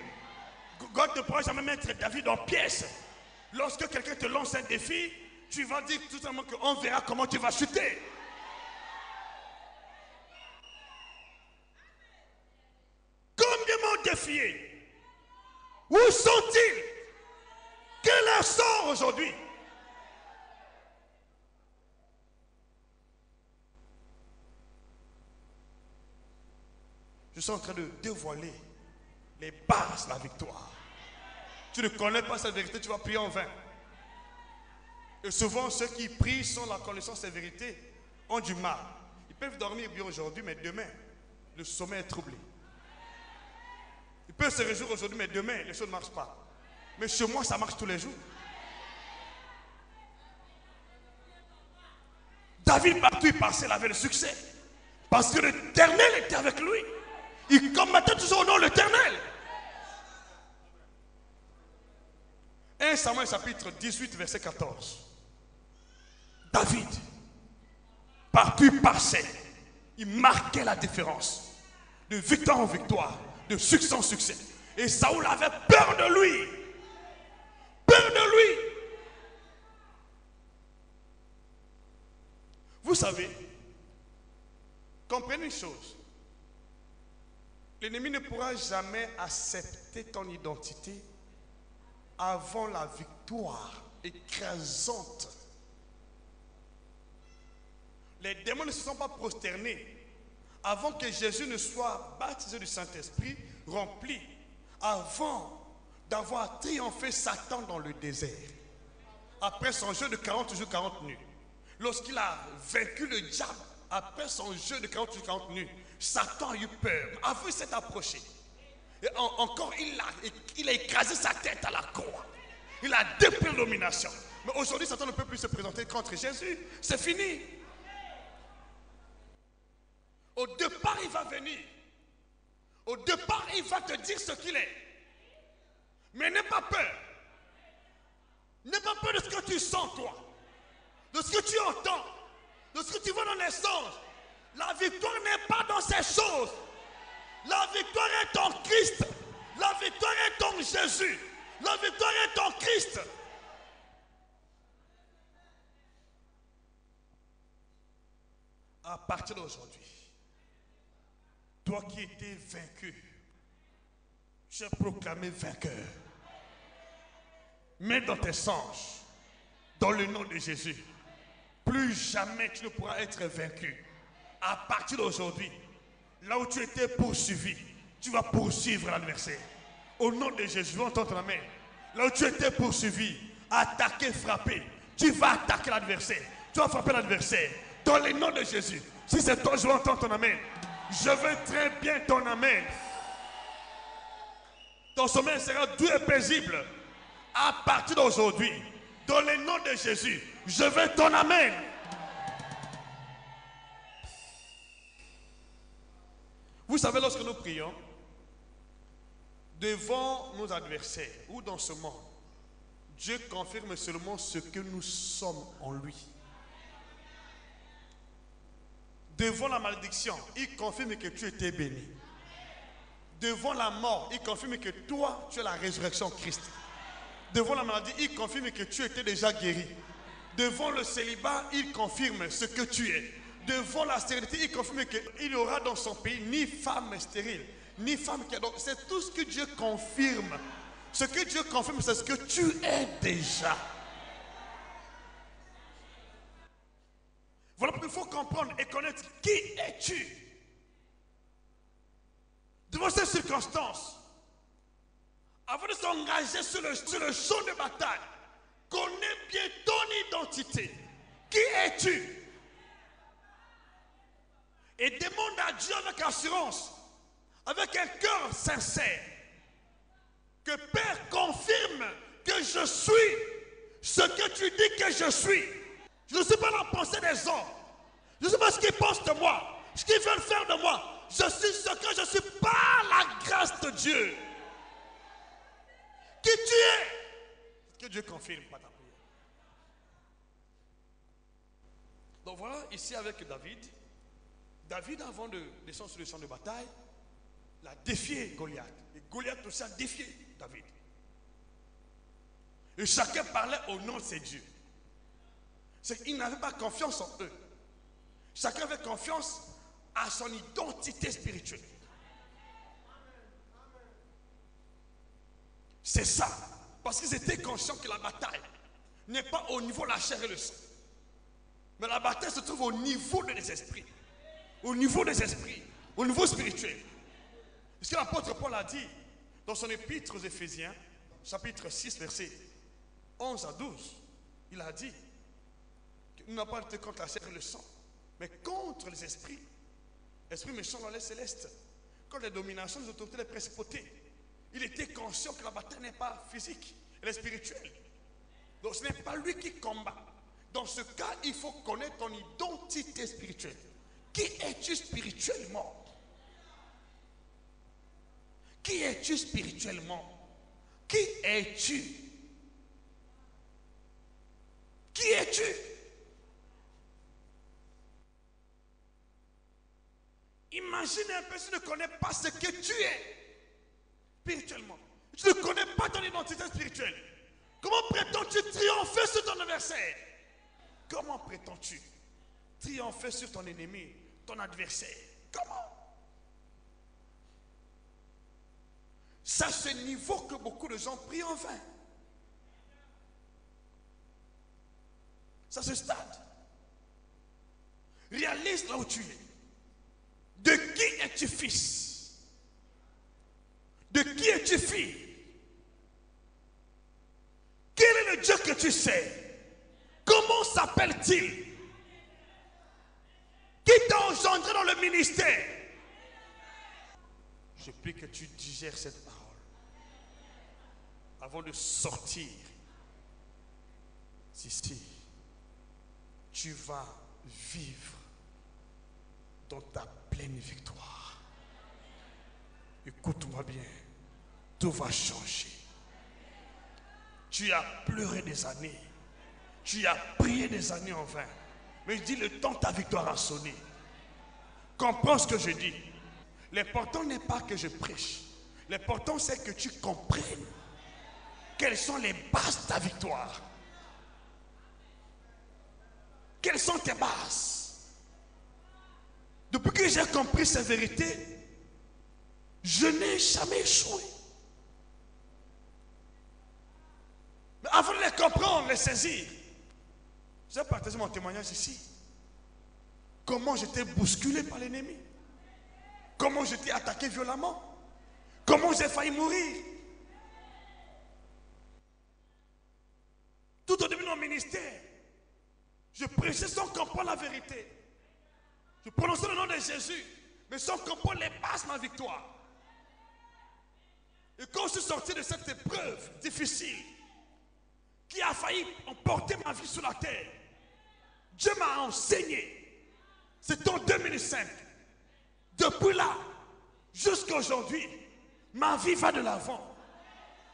Speaker 1: God ne pourra jamais mettre David en pièces. Lorsque quelqu'un te lance un défi, tu vas dire tout simplement qu'on verra comment tu vas chuter. Combien m'ont défié? Où sont-ils? Quel leur sort aujourd'hui? Je suis en train de dévoiler les bases de la victoire. Tu ne connais pas cette vérité, tu vas prier en vain. Et souvent, ceux qui prient sans la connaissance de cette vérité ont du mal. Ils peuvent dormir bien aujourd'hui, mais demain, le sommeil est troublé. Ils peuvent se réjouir aujourd'hui, mais demain, les choses ne marchent pas. Mais chez moi, ça marche tous les jours. David, partout il passait, il avait le succès. Parce que l'Éternel était avec lui. Il combattait toujours au nom de l'Éternel. 1 Samuel chapitre 18, verset 14. David, partout il passait, il marquait la différence. De victoire en victoire, de succès en succès. Et Saoul avait peur de lui. Peur de lui. Vous savez, comprenez une chose. L'ennemi ne pourra jamais accepter ton identité avant la victoire écrasante. Les démons ne se sont pas prosternés avant que Jésus ne soit baptisé du Saint-Esprit, rempli, avant d'avoir triomphé Satan dans le désert. Après son jeu de 40 jours, 40 nuits, lorsqu'il a vaincu le diable après son jeu de 40 minutes, Satan a eu peur. Avant, il s'est approché. Et encore, il a écrasé sa tête à la croix. Il a dépris la domination. Mais aujourd'hui, Satan ne peut plus se présenter contre Jésus. C'est fini. Au départ, il va venir. Au départ, il va te dire ce qu'il est. Mais n'aie pas peur. N'aie pas peur de ce que tu sens, toi. De ce que tu entends. De ce que tu vois dans les songes. La victoire n'est pas dans ces choses. La victoire est en Christ. La victoire est en Jésus. La victoire est en Christ. À partir d'aujourd'hui, toi qui étais vaincu, tu es proclamé vainqueur. Mets dans tes songes, dans le nom de Jésus, plus jamais tu ne pourras être vaincu. À partir d'aujourd'hui, là où tu étais poursuivi, tu vas poursuivre l'adversaire. Au nom de Jésus, entends ton amen. Là où tu étais poursuivi, attaqué, frappé, tu vas attaquer l'adversaire. Tu vas frapper l'adversaire. Dans le nom de Jésus. Si c'est toi, je entends ton amen. Je veux très bien ton amen. Ton sommeil sera doux et paisible. À partir d'aujourd'hui, dans le nom de Jésus, je veux ton amen. Vous savez, lorsque nous prions, devant nos adversaires ou dans ce monde, Dieu confirme seulement ce que nous sommes en lui. Devant la malédiction, il confirme que tu étais béni. Devant la mort, il confirme que toi, tu es la résurrection Christ. Devant la maladie, il confirme que tu étais déjà guéri. Devant le célibat, il confirme ce que tu es. Devant la stérilité, il confirme qu'il n'y aura dans son pays ni femme stérile, ni femme qui a... Donc, c'est tout ce que Dieu confirme. Ce que Dieu confirme, c'est ce que tu es déjà. Voilà pourquoi il faut comprendre et connaître qui es-tu. Devant ces circonstances, avant de s'engager sur le champ de bataille, connais bien ton identité. Qui es-tu? Et demande à Dieu avec assurance, avec un cœur sincère, que Père confirme que je suis ce que tu dis que je suis. Je ne sais pas la pensée des hommes. Je ne sais pas ce qu'ils pensent de moi, ce qu'ils veulent faire de moi. Je suis ce que je suis par la grâce de Dieu. Qui tu es? Que Dieu confirme par ta prière. Donc voilà, ici avec David. David, avant de descendre sur le champ de bataille, il a défié Goliath. Et Goliath aussi a défié David. Et chacun parlait au nom de ses dieux. C'est qu'ils n'avaient pas confiance en eux. Chacun avait confiance à son identité spirituelle. C'est ça. Parce qu'ils étaient conscients que la bataille n'est pas au niveau de la chair et le sang. Mais la bataille se trouve au niveau des esprits. Au niveau des esprits. Au niveau spirituel. Ce que l'apôtre Paul a dit dans son épître aux Éphésiens, chapitre 6, verset 11 à 12. Il a dit que nous n'avons pas lutté contre la chair et le sang, mais contre les esprits. Esprits méchants dans les célestes. Contre les dominations, les autorités, les principautés. Il était conscient que la bataille n'est pas physique, elle est spirituelle. Donc ce n'est pas lui qui combat. Dans ce cas, il faut connaître ton identité spirituelle. Qui es-tu spirituellement? Qui es-tu spirituellement? Qui es-tu? Qui es-tu? Imagine un peu si tu ne connais pas ce que tu es spirituellement. Tu ne connais pas ton identité spirituelle. Comment prétends-tu triompher sur ton adversaire? Comment prétends-tu triompher sur ton ennemi, ton adversaire? Comment? C'est à ce niveau que beaucoup de gens prient en vain. C'est à ce stade. Réalise là où tu es. De qui es-tu fils? De qui es-tu fille? Quel est le Dieu que tu sais? Comment s'appelle-t-il? Qui ministère. Je prie que tu digères cette parole avant de sortir d'ici. Tu vas vivre dans ta pleine victoire. Écoute-moi bien, tout va changer. Tu as pleuré des années, tu as prié des années en vain, mais je dis le temps de ta victoire a sonné. Comprends ce que je dis. L'important n'est pas que je prêche, l'important c'est que tu comprennes quelles sont les bases de ta victoire. Quelles sont tes bases? Depuis que j'ai compris ces vérités, je n'ai jamais échoué. Mais avant de les comprendre, les saisir, j'ai partagé mon témoignage ici. Comment j'étais bousculé par l'ennemi. Comment j'étais attaqué violemment. Comment j'ai failli mourir. Tout au début de mon ministère, je prêchais sans comprendre la vérité. Je prononçais le nom de Jésus, mais sans comprendre les bases de ma victoire. Et quand je suis sorti de cette épreuve difficile, qui a failli emporter ma vie sur la terre, Dieu m'a enseigné. C'est en 2005. Depuis là, jusqu'à aujourd'hui, ma vie va de l'avant.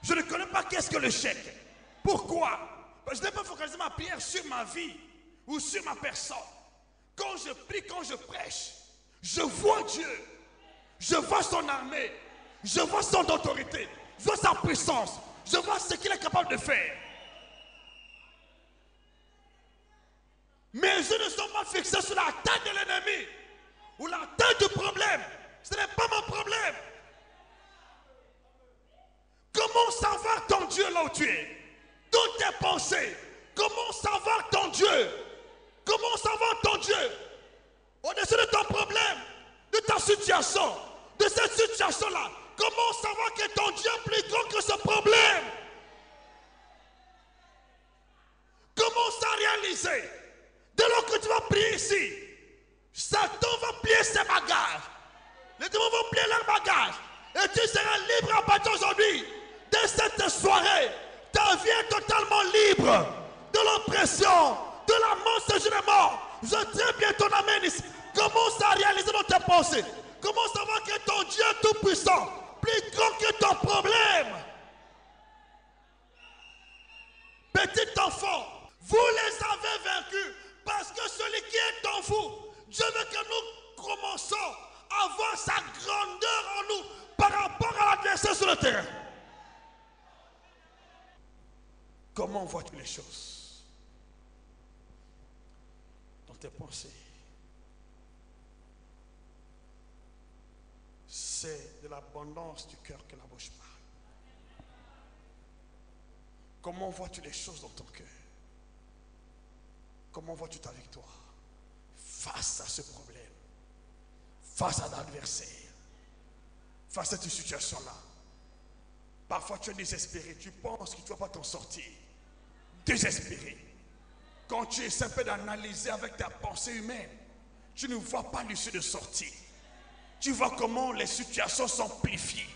Speaker 1: Je ne connais pas qu'est-ce que l'échec. Pourquoi? Parce que je n'ai pas focalisé ma prière sur ma vie ou sur ma personne. Quand je prie, quand je prêche, je vois Dieu. Je vois son armée. Je vois son autorité. Je vois sa puissance. Je vois ce qu'il est capable de faire. Mes yeux ne sont pas fixés sur la tête de l'ennemi ou la tête du problème. Ce n'est pas mon problème. Comment savoir ton Dieu là où tu es? Dans tes pensées. Comment savoir ton Dieu? Comment savoir ton Dieu? Au-dessus de ton problème, de ta situation, de cette situation-là. Comment savoir que ton Dieu est plus grand que ce problème? Comment ça réaliser? Dès lors que tu vas prier ici, Satan va plier ses bagages. Les démons vont plier leurs bagages. Et tu seras libre à partir d'aujourd'hui. Dès cette soirée, ta vie est totalement libre de l'oppression, de la mort, ce jour est mort. Je très bien ton amène ici. Commence à réaliser dans tes pensées. Commence à voir que ton Dieu est tout puissant, plus grand que ton problème. Petit enfant, vous les avez vaincus parce que celui qui est en vous, Dieu veut que nous commençons à voir sa grandeur en nous par rapport à l'adversaire sur le terrain. Comment vois-tu les choses? Dans tes pensées. C'est de l'abondance du cœur que la bouche parle. Comment vois-tu les choses dans ton cœur? Comment vois-tu ta victoire face à ce problème, face à l'adversaire, face à cette situation-là? Parfois tu es désespéré, tu penses que tu ne vas pas t'en sortir. Désespéré. Quand tu essaies un peu d'analyser avec ta pensée humaine, tu ne vois pas l'issue de sortie. Tu vois comment les situations s'amplifient.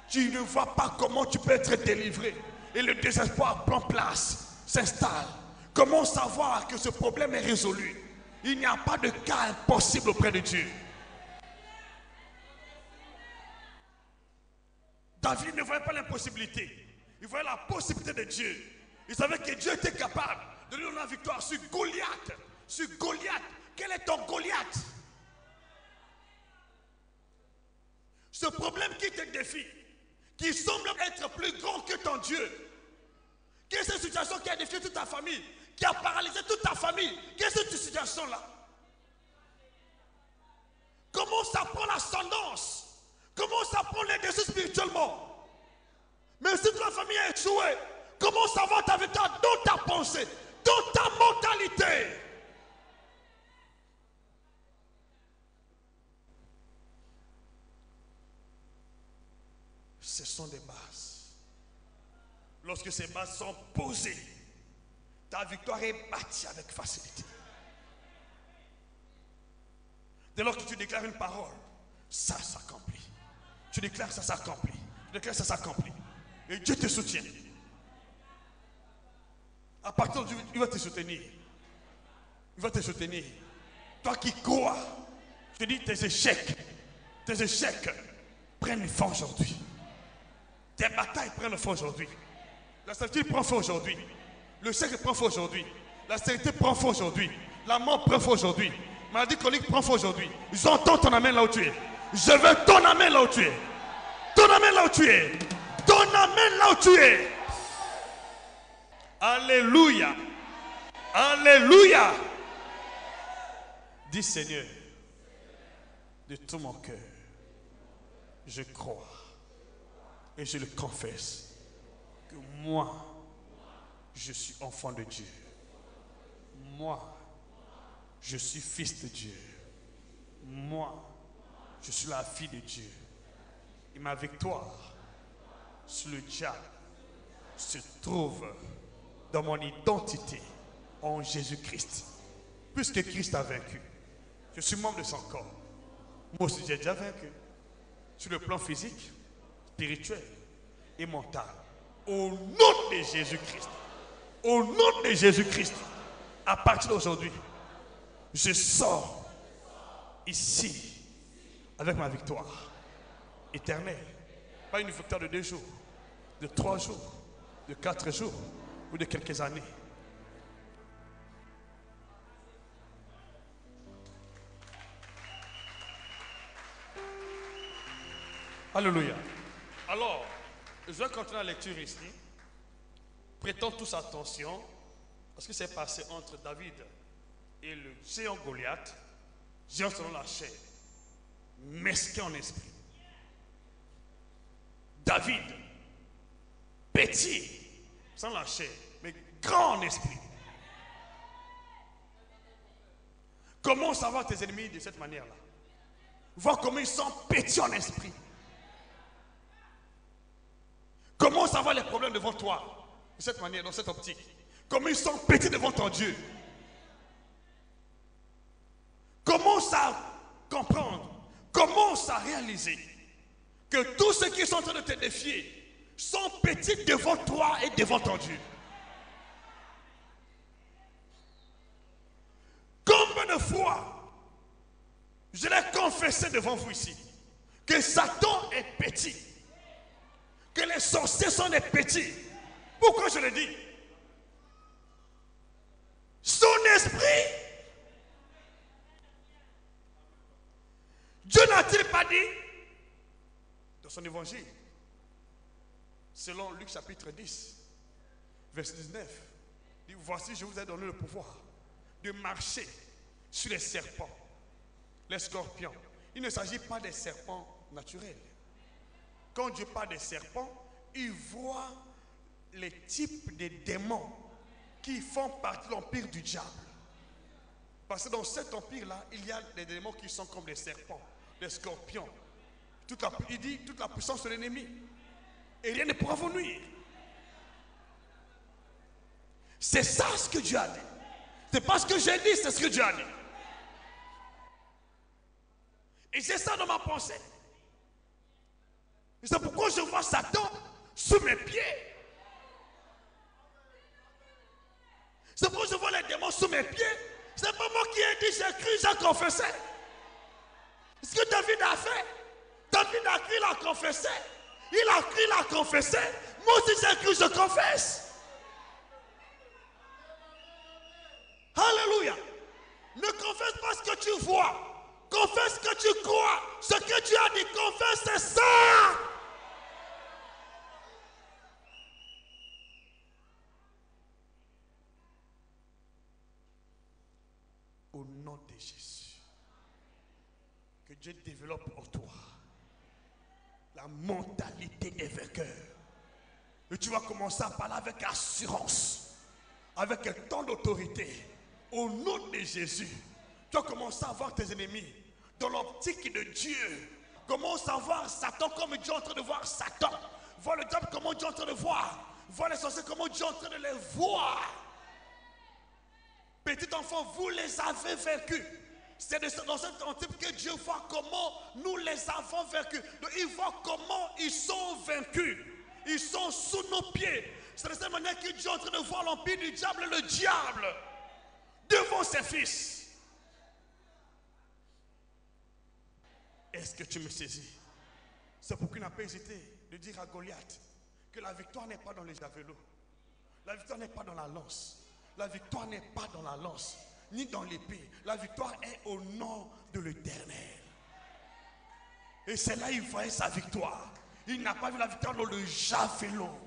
Speaker 1: Tu ne vois pas comment tu peux être délivré. Et le désespoir prend place, s'installe. Comment savoir que ce problème est résolu? Il n'y a pas de cas impossible auprès de Dieu. David ne voyait pas l'impossibilité. Il voyait la possibilité de Dieu. Il savait que Dieu était capable de lui donner la victoire sur Goliath. Sur Goliath. Quel est ton Goliath? Ce problème qui te défie, qui semble être plus grand que ton Dieu. Quelle est cette situation qui a défié toute ta famille, qui a paralysé toute ta famille? Quelle est cette situation-là? Comment ça prend l'ascendance? Comment ça prend les dessus spirituellement? Mais si toute la famille a échoué, comment savoir ta victoire dans ta pensée, dans ta mentalité? Ce sont des bases. Lorsque ces bases sont posées, ta victoire est bâtie avec facilité. Dès lors que tu déclares une parole, ça s'accomplit. Tu déclares, ça s'accomplit. Tu déclares, ça s'accomplit. Et Dieu te soutient. À partir d'aujourd'hui, il va te soutenir. Il va te soutenir. Toi qui crois, je te dis, tes échecs prennent fin aujourd'hui. Tes batailles prennent fin aujourd'hui. La certitude prend fin aujourd'hui. Le siècle prend fin aujourd'hui. La sécurité prend fin aujourd'hui. La mort prend fin aujourd'hui. Maladie chronique prend fin aujourd'hui. J'entends ton amen là où tu es. Je veux ton amen là où tu es. Ton amen là où tu es. Ton amen là où tu es. Alléluia. Alléluia. Dis Seigneur, de tout mon cœur, je crois et je le confesse que moi, je suis enfant de Dieu. Moi, je suis fils de Dieu. Moi, je suis la fille de Dieu. Et ma victoire sur le diable se trouve dans mon identité en Jésus-Christ. Puisque Christ a vaincu, je suis membre de son corps. Moi aussi, j'ai déjà vaincu. Sur le plan physique, spirituel et mental. Au nom de Jésus-Christ. Au nom de Jésus-Christ. À partir d'aujourd'hui, je sors ici avec ma victoire éternelle. Pas une victoire de 2 jours, de 3 jours, de 4 jours ou de quelques années. Alléluia. Alors, je vais continuer la lecture ici. Prêtons tous attention à ce qui s'est passé entre David et le géant Goliath, géant selon la chair, mesquin en esprit. David, petit, sans la chair, mais grand en esprit. Commence à voir tes ennemis de cette manière-là. Vois comment ils sont petits en esprit. Commence à voir les problèmes devant toi, de cette manière, dans cette optique. Comment ils sont petits devant ton Dieu. Commence à comprendre, commence à réaliser que tous ceux qui sont en train de te défier sont petits devant toi et devant ton Dieu. Combien de fois je l'ai confessé devant vous ici que Satan est petit, que les sorciers sont des petits. Pourquoi je le dis? Son esprit, Dieu n'a-t-il pas dit dans son évangile, selon Luc chapitre 10, verset 19, il dit, voici je vous ai donné le pouvoir de marcher sur les serpents, les scorpions. Il ne s'agit pas des serpents naturels. Quand Dieu parle des serpents, il voit les types de démons qui font partie de l'empire du diable. Parce que dans cet empire-là, il y a des démons qui sont comme des serpents, des scorpions. Il dit toute la puissance de l'ennemi. Et rien ne pourra vous nuire. C'est ça ce que Dieu a dit. C'est pas ce que j'ai dit, c'est ce que Dieu a dit. Et c'est ça dans ma pensée. C'est pourquoi je vois Satan sous mes pieds. C'est pourquoi je vois les démons sous mes pieds. C'est pas moi qui ai dit, j'ai cru, j'ai confessé. Ce que David a fait, David a cru, il a confessé. Il a cru, il a confessé. Moi aussi j'ai cru, je confesse. Alléluia. Ne confesse pas ce que tu vois. Confesse ce que tu crois. Ce que tu as dit, confesse, c'est ça. Au nom de Jésus, que Dieu développe en toi la mentalité des vainqueurs. Et tu vas commencer à parler avec assurance, avec un ton d'autorité. Au nom de Jésus, tu vas commencer à voir tes ennemis dans l'optique de Dieu. Commence à voir Satan comme Dieu est en train de voir Satan. Vois le diable comme Dieu est en train de voir. Vois les sorciers comme Dieu est en train de les voir. Petit enfant, vous les avez vaincus. C'est dans cette concept que Dieu voit comment nous les avons vaincus. Donc, il voit comment ils sont vaincus. Ils sont sous nos pieds. C'est de cette manière que Dieu est en train de voir l'empire du diable et le diable devant ses fils. Est-ce que tu me saisis? C'est pourquoi il n'a pas hésité de dire à Goliath que la victoire n'est pas dans les javelots. La victoire n'est pas dans la lance. La victoire n'est pas dans la lance, ni dans l'épée. La victoire est au nom de l'Éternel. Et c'est là qu'il voyait sa victoire. Il n'a pas vu la victoire dans le javelot.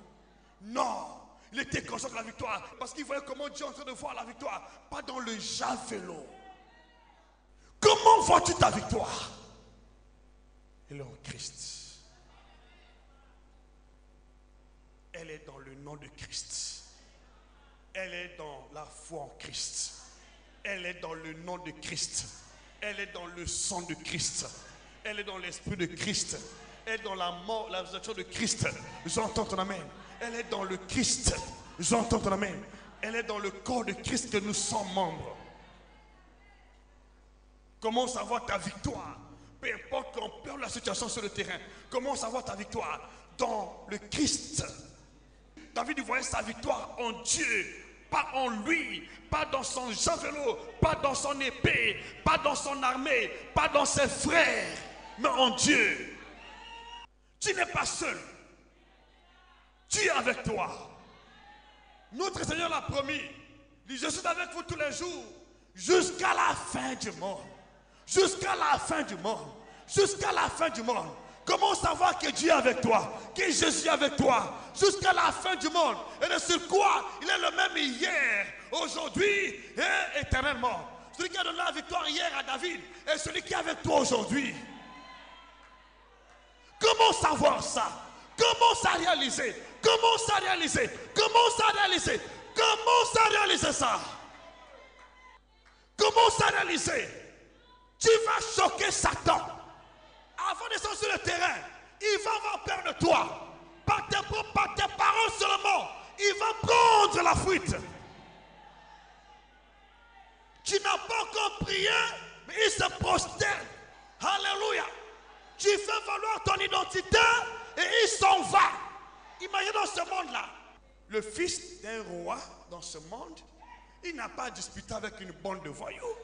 Speaker 1: Non, il était conscient de la victoire. Parce qu'il voyait comment Dieu est en train de voir la victoire. Pas dans le javelot. Comment vois-tu ta victoire? Elle est en Christ. Elle est dans le nom de Christ. Elle est dans la foi en Christ. Elle est dans le nom de Christ. Elle est dans le sang de Christ. Elle est dans l'esprit de Christ. Elle est dans la mort, la résurrection de Christ. J'entends ton amen. Elle est dans le Christ. J'entends ton amen. Elle est dans le corps de Christ que nous sommes membres. Comment savoir ta victoire? Peu importe l'ampleur de la situation sur le terrain. Comment savoir ta victoire? Dans le Christ. David voyait sa victoire en Dieu. Pas en lui, pas dans son javelot, pas dans son épée, pas dans son armée, pas dans ses frères, mais en Dieu. Tu n'es pas seul. Tu es avec toi. Notre Seigneur l'a promis. Il dit, je suis avec vous tous les jours, jusqu'à la fin du monde. Jusqu'à la fin du monde. Jusqu'à la fin du monde. Comment savoir que Dieu est avec toi? Que Jésus est avec toi? Jusqu'à la fin du monde. Et de sur quoi? Il est le même hier, aujourd'hui et éternellement. Celui qui a donné la victoire hier à David est celui qui est avec toi aujourd'hui. Comment savoir ça? Comment ça réaliser? Comment ça réaliser? Comment ça réaliser? Comment ça réaliser ça? Comment ça réaliser? Tu vas choquer Satan. Avant de sortir sur le terrain, il va avoir peur de toi. Par tes paroles seulement, il va prendre la fuite. Tu n'as pas encore prié, mais il se prosterne. Alléluia. Tu fais valoir ton identité et il s'en va. Imagine dans ce monde-là. Le fils d'un roi dans ce monde, il n'a pas disputé avec une bande de voyous.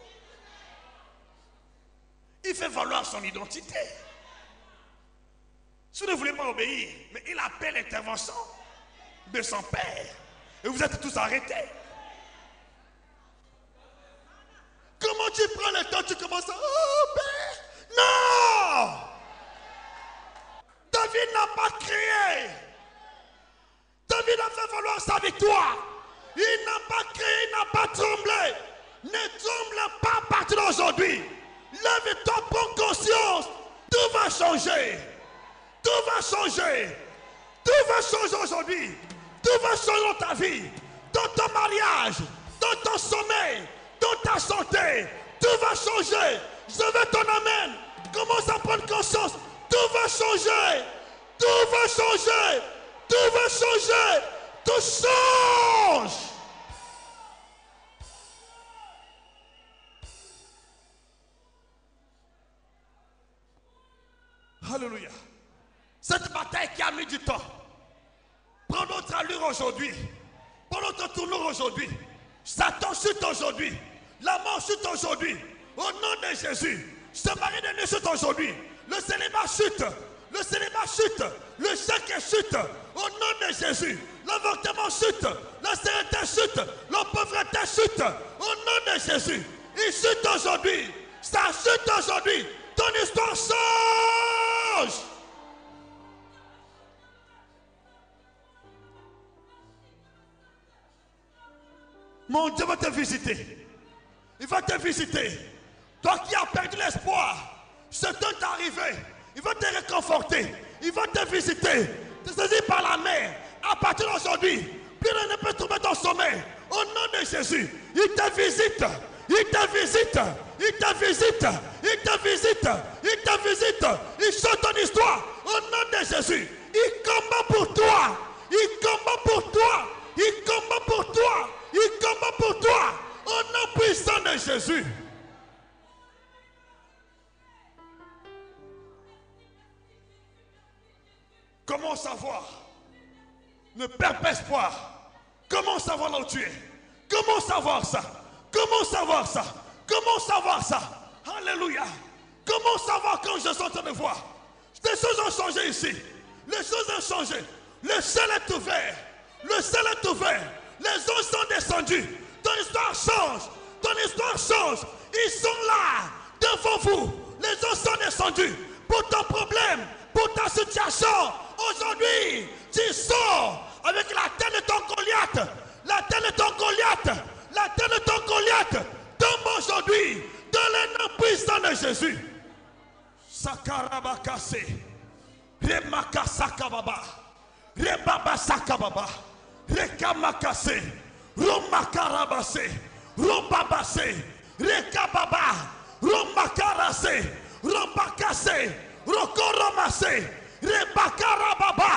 Speaker 1: Il fait valoir son identité. Si vous ne voulez pas obéir, mais il appelle l'intervention de son père. Et vous êtes tous arrêtés. Comment tu prends le temps, tu commences à... Oh, père! Non! David n'a pas crié. David a fait valoir sa victoire. Il n'a pas crié, il n'a pas tremblé. Ne tremble pas à partir d'aujourd'hui. Lève-toi, prends conscience. Tout va changer. Tout va changer. Tout va changer aujourd'hui. Tout va changer dans ta vie. Dans ton mariage. Dans ton sommeil. Dans ta santé. Tout va changer. Je veux ton amen. Commence à prendre conscience. Tout va changer. Tout va changer. Tout va changer. Tout change. Alléluia. Cette bataille qui a mis du temps, prends notre allure aujourd'hui, prends notre tournure aujourd'hui. Satan chute aujourd'hui, la mort chute aujourd'hui, au nom de Jésus. Ce mari de nous chute aujourd'hui, le célibat chute, le chèque chute, au nom de Jésus. L'avortement chute, la stérilité chute, la pauvreté chute, au nom de Jésus. Il chute aujourd'hui, ça chute aujourd'hui, ton histoire change. Mon Dieu va te visiter. Il va te visiter. Toi qui as perdu l'espoir, ce temps est arrivé. Il va te réconforter. Il va te visiter. Te saisir par la main. À partir d'aujourd'hui, plus rien ne peut trouver ton sommeil. Au nom de Jésus, il te visite. Il te visite. Il te visite. Il te visite. Il te visite. Il change ton histoire. Au nom de Jésus, il combat pour toi. Il combat pour toi. Il combat pour toi. Il combat pour toi. Au nom puissant de Jésus. Commence à voir. Ne perds pas espoir. Commence à voir là où tu es. Commence à voir ça. Commence à voir ça. Commence à voir ça. Alléluia. Commence à voir quand je suis en train de voir. Les choses ont changé ici. Les choses ont changé. Le ciel est ouvert. Le ciel est ouvert. Les eaux sont descendues. Ton histoire change. Ton histoire change. Ils sont là, devant vous. Les eaux sont descendues. Pour ton problème, pour ta situation. Aujourd'hui, tu sors avec la tête de ton Goliath. La tête de ton Goliath. La tête de ton Goliath tombe aujourd'hui dans le nom puissant de Jésus. Sakarabakase. Remakasakababa. Rebabasakababa. Rekamakase. Romakarabase. Rombabase. Rekababa. Romakarase. Rombakase. Rokoromase. Rebakarababa.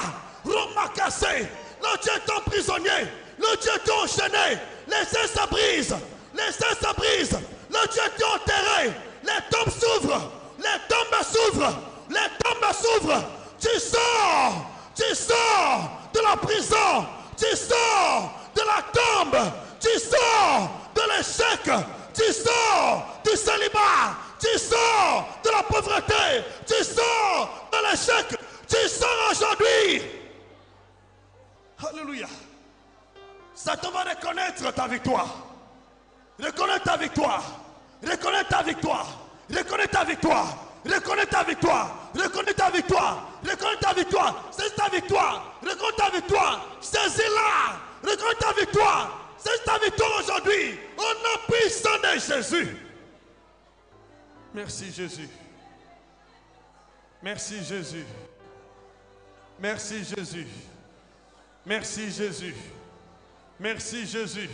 Speaker 1: Romakase. Le Dieu est ton prisonnier. Le Dieu est ton enchaîné. Laissez ça brise. Laissez ça brise. Le Dieu est enterré. Les tombes s'ouvrent. Les tombes s'ouvrent. Les tombes s'ouvrent. Tu sors. Tu sors de la prison. Tu sors de la tombe. Tu sors de l'échec. Tu sors du célibat. Tu sors de la pauvreté. Tu sors de l'échec. Tu sors aujourd'hui. Alléluia. Satan va reconnaître ta victoire. Reconnaître ta victoire. Reconnaître ta victoire. Reconnaître ta victoire. Reconnaître ta victoire. Reconnaître ta victoire. Reconnaître ta victoire. C'est ta victoire. Reconnaître ta victoire. Saisis-la. Reconnaître ta victoire. C'est ta victoire aujourd'hui. Au nom puissant de Jésus. Merci Jésus. Merci Jésus. Merci Jésus. Merci Jésus. Merci Jésus.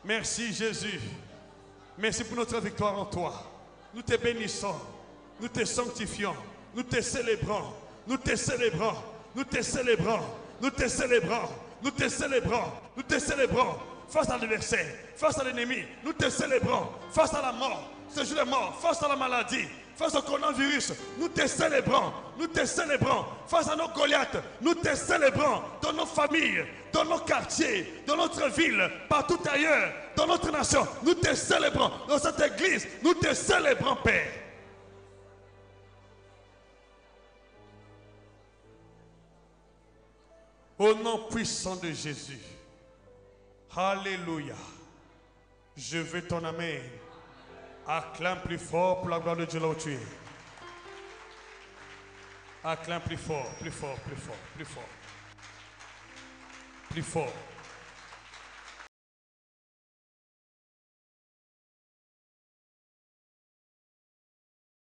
Speaker 1: Merci Jésus. Merci pour notre victoire en toi. Nous te bénissons. Nous te sanctifions. Nous te célébrons. Nous te célébrons. Nous te célébrons. Nous te célébrons. Nous te célébrons. Nous te célébrons. Face à l'adversaire. Face à l'ennemi. Nous te célébrons. Face à la mort. Ce jour de mort. Face à la maladie. Face au coronavirus, nous te célébrons, nous te célébrons. Face à nos Goliaths, nous te célébrons dans nos familles, dans nos quartiers, dans notre ville, partout ailleurs, dans notre nation. Nous te célébrons dans cette église, nous te célébrons, Père. Au nom puissant de Jésus, Alléluia. Je veux ton amen. Acclame plus fort pour la gloire de Dieu là où tu es. Acclame plus fort, plus fort, plus fort, plus fort. Plus fort.